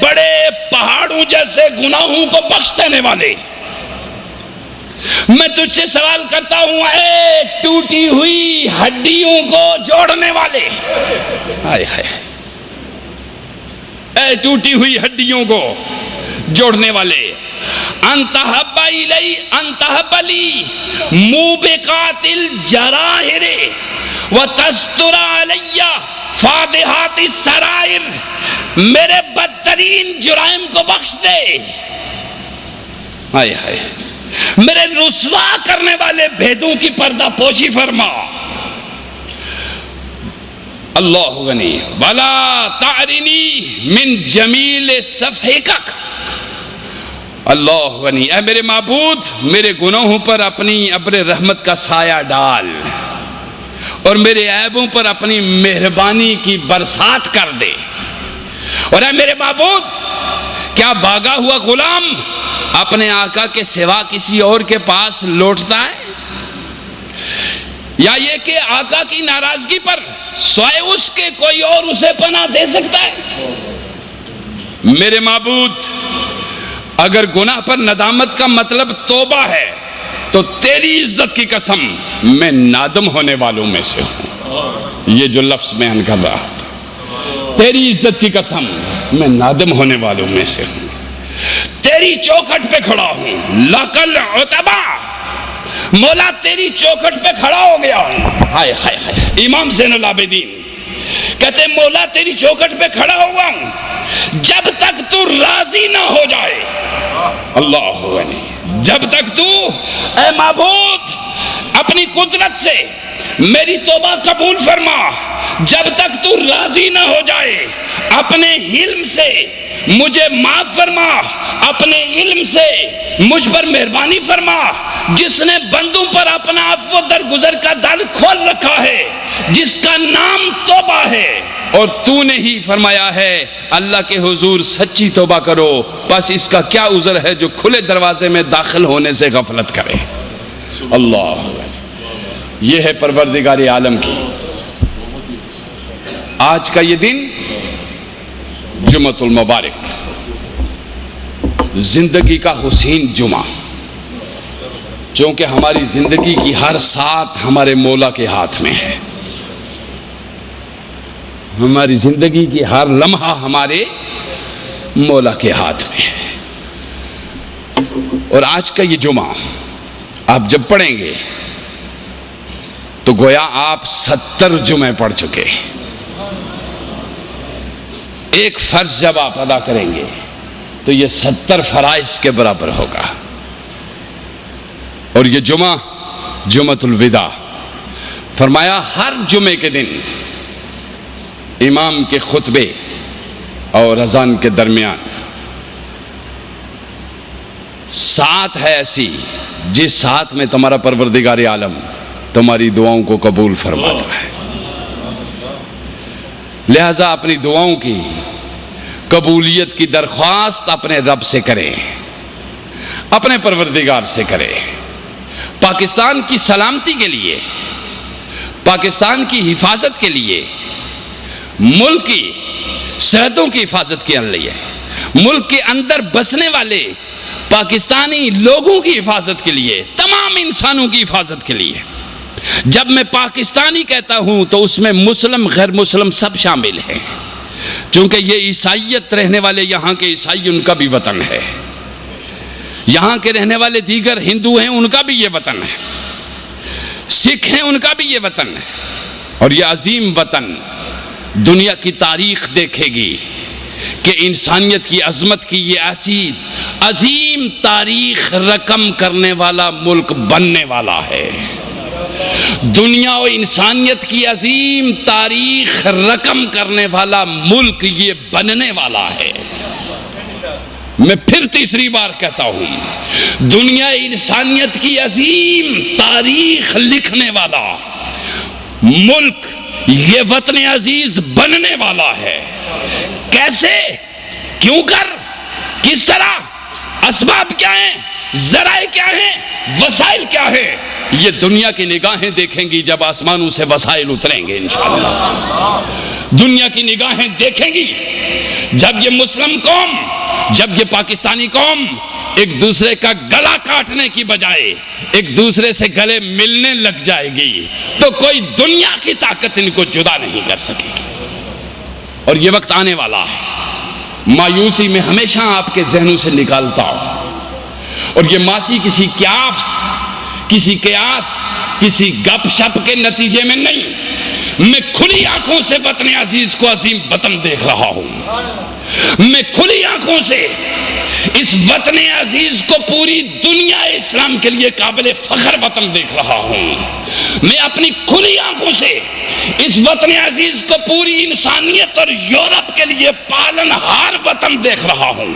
بڑے پہاڑوں جیسے گناہوں کو بخش دینے والے، میں تجھ سے سوال کرتا ہوں اے ٹوٹی ہوئی ہڈیوں کو جوڑنے والے. اے ٹوٹی ہوئی ہڈیوں کو جوڑنے والے. انتحب الی انتحب لی موبقات الجراحر وتستر علی فادحات السرائر. میرے بدترین جرائم کو بخش دے، ہائے ہائے، میرے رسوا کرنے والے بھیدوں کی پردہ پوشی فرما. اللہ غنی. ولا تعرنی من جمیل صفحک، اللہ غنی، اے میرے معبود میرے گناہوں پر اپنی ابر رحمت کا سایہ ڈال اور میرے عیبوں پر اپنی مہربانی کی برسات کر دے۔ اور اے میرے معبود کیا بھاگا ہوا غلام اپنے آقا کے سوا کسی اور کے پاس لوٹتا ہے، یا یہ کہ آقا کی ناراضگی پر سوائے اس کے کوئی اور اسے پناہ دے سکتا ہے؟ میرے معبود اگر گناہ پر ندامت کا مطلب توبہ ہے تو تیری عزت کی قسم میں نادم ہونے والوں میں سے ہوں۔ یہ جو لفظ بیان کر رہا تھا، تیری عزت کی قسم میں نادم ہونے والوں میں سے ہوں، تیری چوکھٹ پہ کھڑا ہوں، لقل عتبہ مولا تیری چوکھٹ پہ کھڑا ہو گیا ہوں۔ ہائے ہائے ہائے، امام زین العابدین کہتے ہیں مولا تیری چوکھٹ پہ کھڑا ہوا ہوں جب تک تو راضی نہ ہو جائے۔ اللہ غنی، جب تک تو اے معبود اپنی قدرت سے میری توبہ قبول فرما، جب تک تو راضی نہ ہو جائے اپنے علم سے مجھے معاف فرما، اپنے علم سے مجھ پر مہربانی فرما، جس نے بندوں پر اپنا عفو درگزر کا در کھول رکھا ہے، جس کا نام توبہ ہے، اور تو نے ہی فرمایا ہے اللہ کے حضور سچی توبہ کرو، بس اس کا کیا عذر ہے جو کھلے دروازے میں داخل ہونے سے غفلت کرے۔ اللہ، یہ ہے پروردگار عالم کی آج کا یہ دن جمعۃ المبارک، زندگی کا حسین جمعہ، چونکہ ہماری زندگی کی ہر ساتھ ہمارے مولا کے ہاتھ میں ہے، ہماری زندگی کی ہر لمحہ ہمارے مولا کے ہاتھ میں ہے۔ اور آج کا یہ جمعہ آپ جب پڑھیں گے تو گویا آپ 70 جمعے پڑھ چکے، ایک فرض جب آپ ادا کریں گے تو یہ 70 فرائض کے برابر ہوگا۔ اور یہ جمعہ جمعۃ الوداع، فرمایا ہر جمعے کے دن امام کے خطبے اور اذان کے درمیان ساتھ ہے ایسی جس ساتھ میں تمہارا پروردگار عالم تمہاری دعاؤں کو قبول فرماتا ہے، لہذا اپنی دعاؤں کی قبولیت کی درخواست اپنے رب سے کریں، اپنے پروردگار سے کریں، پاکستان کی سلامتی کے لیے، پاکستان کی حفاظت کے لیے، ملک کی سرحدوں کی حفاظت کے لیے، ملک کے اندر بسنے والے پاکستانی لوگوں کی حفاظت کے لیے، تمام انسانوں کی حفاظت کے لیے۔ جب میں پاکستانی کہتا ہوں تو اس میں مسلم غیر مسلم سب شامل ہیں، چونکہ یہ عیسائیت رہنے والے یہاں کے عیسائی ان کا بھی وطن ہے، یہاں کے رہنے والے دیگر ہندو ہیں ان کا بھی یہ وطن ہے، سکھ ہیں ان کا بھی یہ وطن ہے، اور یہ عظیم وطن دنیا کی تاریخ دیکھے گی کہ انسانیت کی عظمت کی یہ ایسی عظیم تاریخ رقم کرنے والا ملک بننے والا ہے، دنیا و انسانیت کی عظیم تاریخ رقم کرنے والا ملک یہ بننے والا ہے۔ میں پھر تیسری بار کہتا ہوں، دنیا انسانیت کی عظیم تاریخ لکھنے والا ملک یہ وطن عزیز بننے والا ہے۔ کیسے؟ کیوں کر؟ کس طرح؟ اسباب کیا ہیں؟ ذرائع کیا ہیں؟ وسائل کیا ہیں؟ یہ دنیا کی نگاہیں دیکھیں گی جب آسمانوں سے وسائل اتریں گے انشاءاللہ۔ دنیا کی نگاہیں دیکھیں گی جب یہ مسلم قوم، جب یہ پاکستانی قوم ایک دوسرے کا گلا کاٹنے کی بجائے ایک دوسرے سے گلے ملنے لگ جائے گی تو کوئی دنیا کی طاقت ان کو جدا نہیں کر سکے گی۔ اور یہ وقت آنے والا ہے، مایوسی میں ہمیشہ آپ کے ذہنوں سے نکالتا ہوں، اور یہ ماسی کسی قیاس، کسی گپ شپ کے نتیجے میں نہیں، میں کھلی آنکھوں سے وطن عزیز کو عظیم وطن دیکھ رہا ہوں، میں کھلی آنکھوں سے اس وطن عزیز کو پوری دنیا اسلام کے لیے قابل فخر وطن دیکھ رہا ہوں، میں اپنی کھلی آنکھوں سے اس وطن عزیز کو پوری انسانیت اور یورپ کے لیے پالنہار وطن دیکھ رہا ہوں،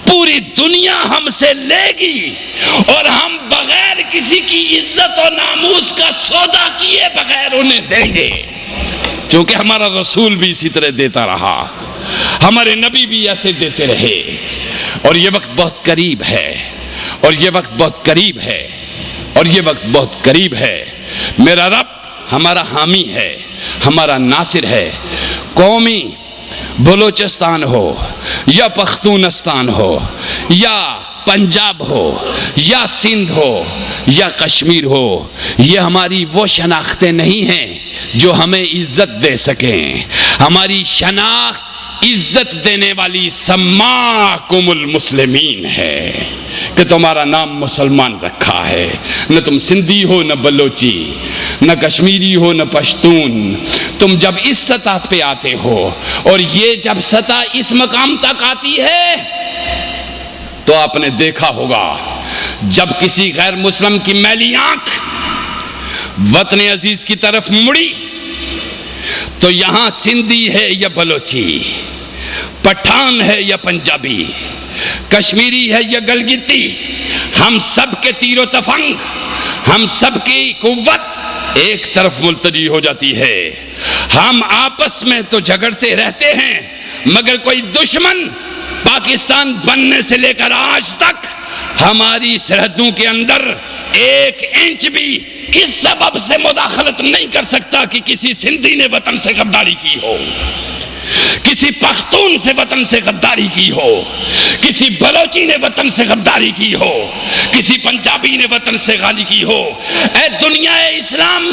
پوری دنیا ہم سے لے گی اور ہم بغیر کسی کی عزت و ناموس کا سودا کیے بغیر انہیں دیں گے، کیونکہ ہمارا رسول بھی اسی طرح دیتا رہا، ہمارے نبی بھی ایسے دیتے رہے۔ اور یہ وقت بہت قریب ہے، اور یہ وقت بہت قریب ہے، اور یہ وقت بہت قریب ہے۔ میرا رب ہمارا حامی ہے، ہمارا ناصر ہے۔ قومی بلوچستان ہو یا پختونستان ہو یا پنجاب ہو یا سندھ ہو یا کشمیر ہو، یہ ہماری وہ شناختیں نہیں ہیں جو ہمیں عزت دے سکیں۔ ہماری شناخت عزت دینے والی سماکم المسلمین ہے کہ تمہارا نام مسلمان رکھا ہے، نہ تم سندھی ہو نہ بلوچی، نہ کشمیری ہو نہ پشتون۔ تم جب اس سطح پہ آتے ہو اور یہ جب سطح اس مقام تک آتی ہے تو آپ نے دیکھا ہوگا جب کسی غیر مسلم کی میلی آنکھ وطن عزیز کی طرف مڑی تو یہاں سندھی ہے یا بلوچی، پٹھان ہے یا پنجابی، کشمیری ہے یا گلگتی، ہم سب کے تیر و تفنگ، ہم سب کی قوت ایک طرف ملتجی ہو جاتی ہے۔ ہم آپس میں تو جھگڑتے رہتے ہیں، مگر کوئی دشمن پاکستان بننے سے لے کر آج تک ہماری سرحدوں کے اندر ایک انچ بھی اس سبب سے مداخلت نہیں کر سکتا کہ کسی سندھی نے وطن سے غداری کی ہو، کسی پختون سے وطن سے غداری کی ہو، کسی بلوچی نے وطن سے غداری کی ہو، کسی پنجابی نے وطن سے غداری کی ہو۔ اے دنیا اسلام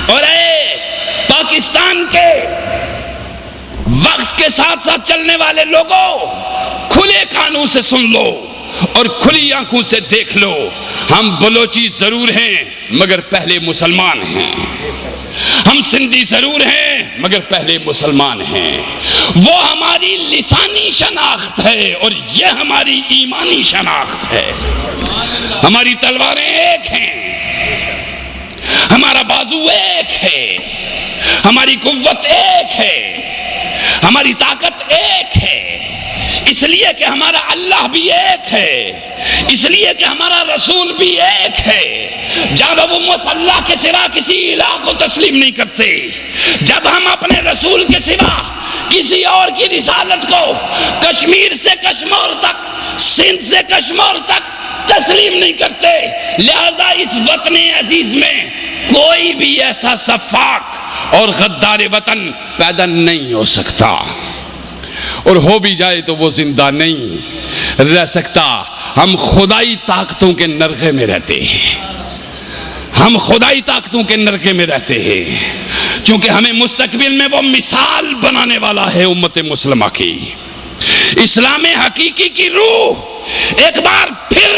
اور اے پاکستان کے وقت کے ساتھ ساتھ چلنے والے لوگوں، کھلے کانوں سے سن لو اور کھلی آنکھوں سے دیکھ لو، ہم بلوچی ضرور ہیں مگر پہلے مسلمان ہیں، ہم سندھی ضرور ہیں مگر پہلے مسلمان ہیں۔ وہ ہماری لسانی شناخت ہے اور یہ ہماری ایمانی شناخت ہے۔ ہماری تلواریں ایک ہیں، ہمارا بازو ایک ہے، ہماری قوت ایک ہے، ہماری طاقت ایک ہے، اس لیے کہ ہمارا اللہ بھی ایک ہے، اس لیے کہ ہمارا رسول بھی ایک ہے۔ جب ہم اس اللہ کے سوا کسی الہ کو تسلیم نہیں کرتے، جب ہم اپنے رسول کے سوا کسی اور کی رسالت کو کشمیر سے کشمور تک، سندھ سے کشمور تک تسلیم نہیں کرتے، لہذا اس وطن عزیز میں کوئی بھی ایسا سفاک اور غدار وطن پیدا نہیں ہو سکتا، اور ہو بھی جائے تو وہ زندہ نہیں رہ سکتا۔ ہم خدائی طاقتوں کے نرغے میں رہتے ہیں، ہم خدائی طاقتوں کے نرغے میں رہتے ہیں، کیونکہ ہمیں مستقبل میں وہ مثال بنانے والا ہے امت مسلمہ کی۔ اسلام حقیقی کی روح ایک بار پھر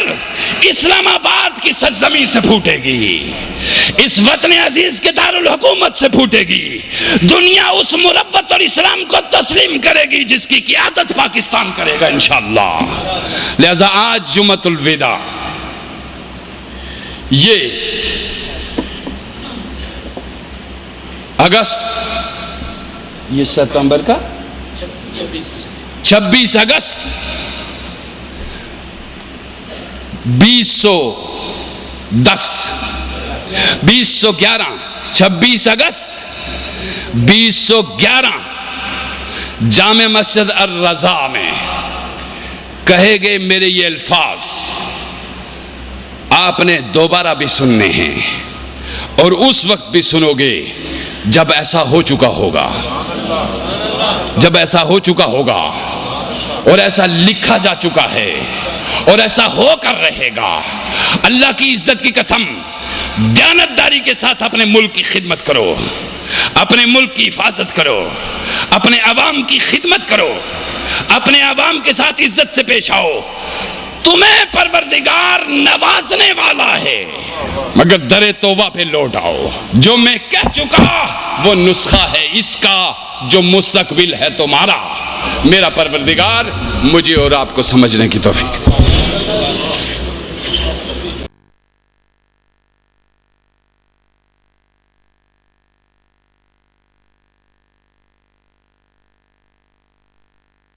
اسلام آباد کی سرزمین سے پھوٹے گی، اس وطن عزیز کے دارالحکومت سے پھوٹے گی۔ دنیا اس مروت اور اسلام کو تسلیم کرے گی جس کی قیادت پاکستان کرے گا انشاءاللہ۔ لہذا آج جمعۃ الوداع، یہ اگست، یہ ستمبر کا 26 اگست 2011 26 اگست 2011 جامع مسجد الرضا میں کہے گئے میرے یہ الفاظ آپ نے دوبارہ بھی سننے ہیں، اور اس وقت بھی سنو گے جب ایسا ہو چکا ہوگا، جب ایسا ہو چکا ہوگا اور ایسا لکھا جا چکا ہے اور ایسا ہو کر رہے گا۔ اللہ کی عزت کی قسم، دیانتداری کے ساتھ اپنے ملک کی خدمت کرو، اپنے ملک کی حفاظت کرو، اپنے عوام کی خدمت کرو، اپنے عوام کے ساتھ عزت سے پیش آؤ، تمہیں پروردگار نوازنے والا ہے، مگر در توبہ پہ لوٹ آؤ۔ جو میں کہہ چکا وہ نسخہ ہے اس کا، جو مستقبل ہے تمہارا۔ میرا پروردگار مجھے اور آپ کو سمجھنے کی توفیق دے۔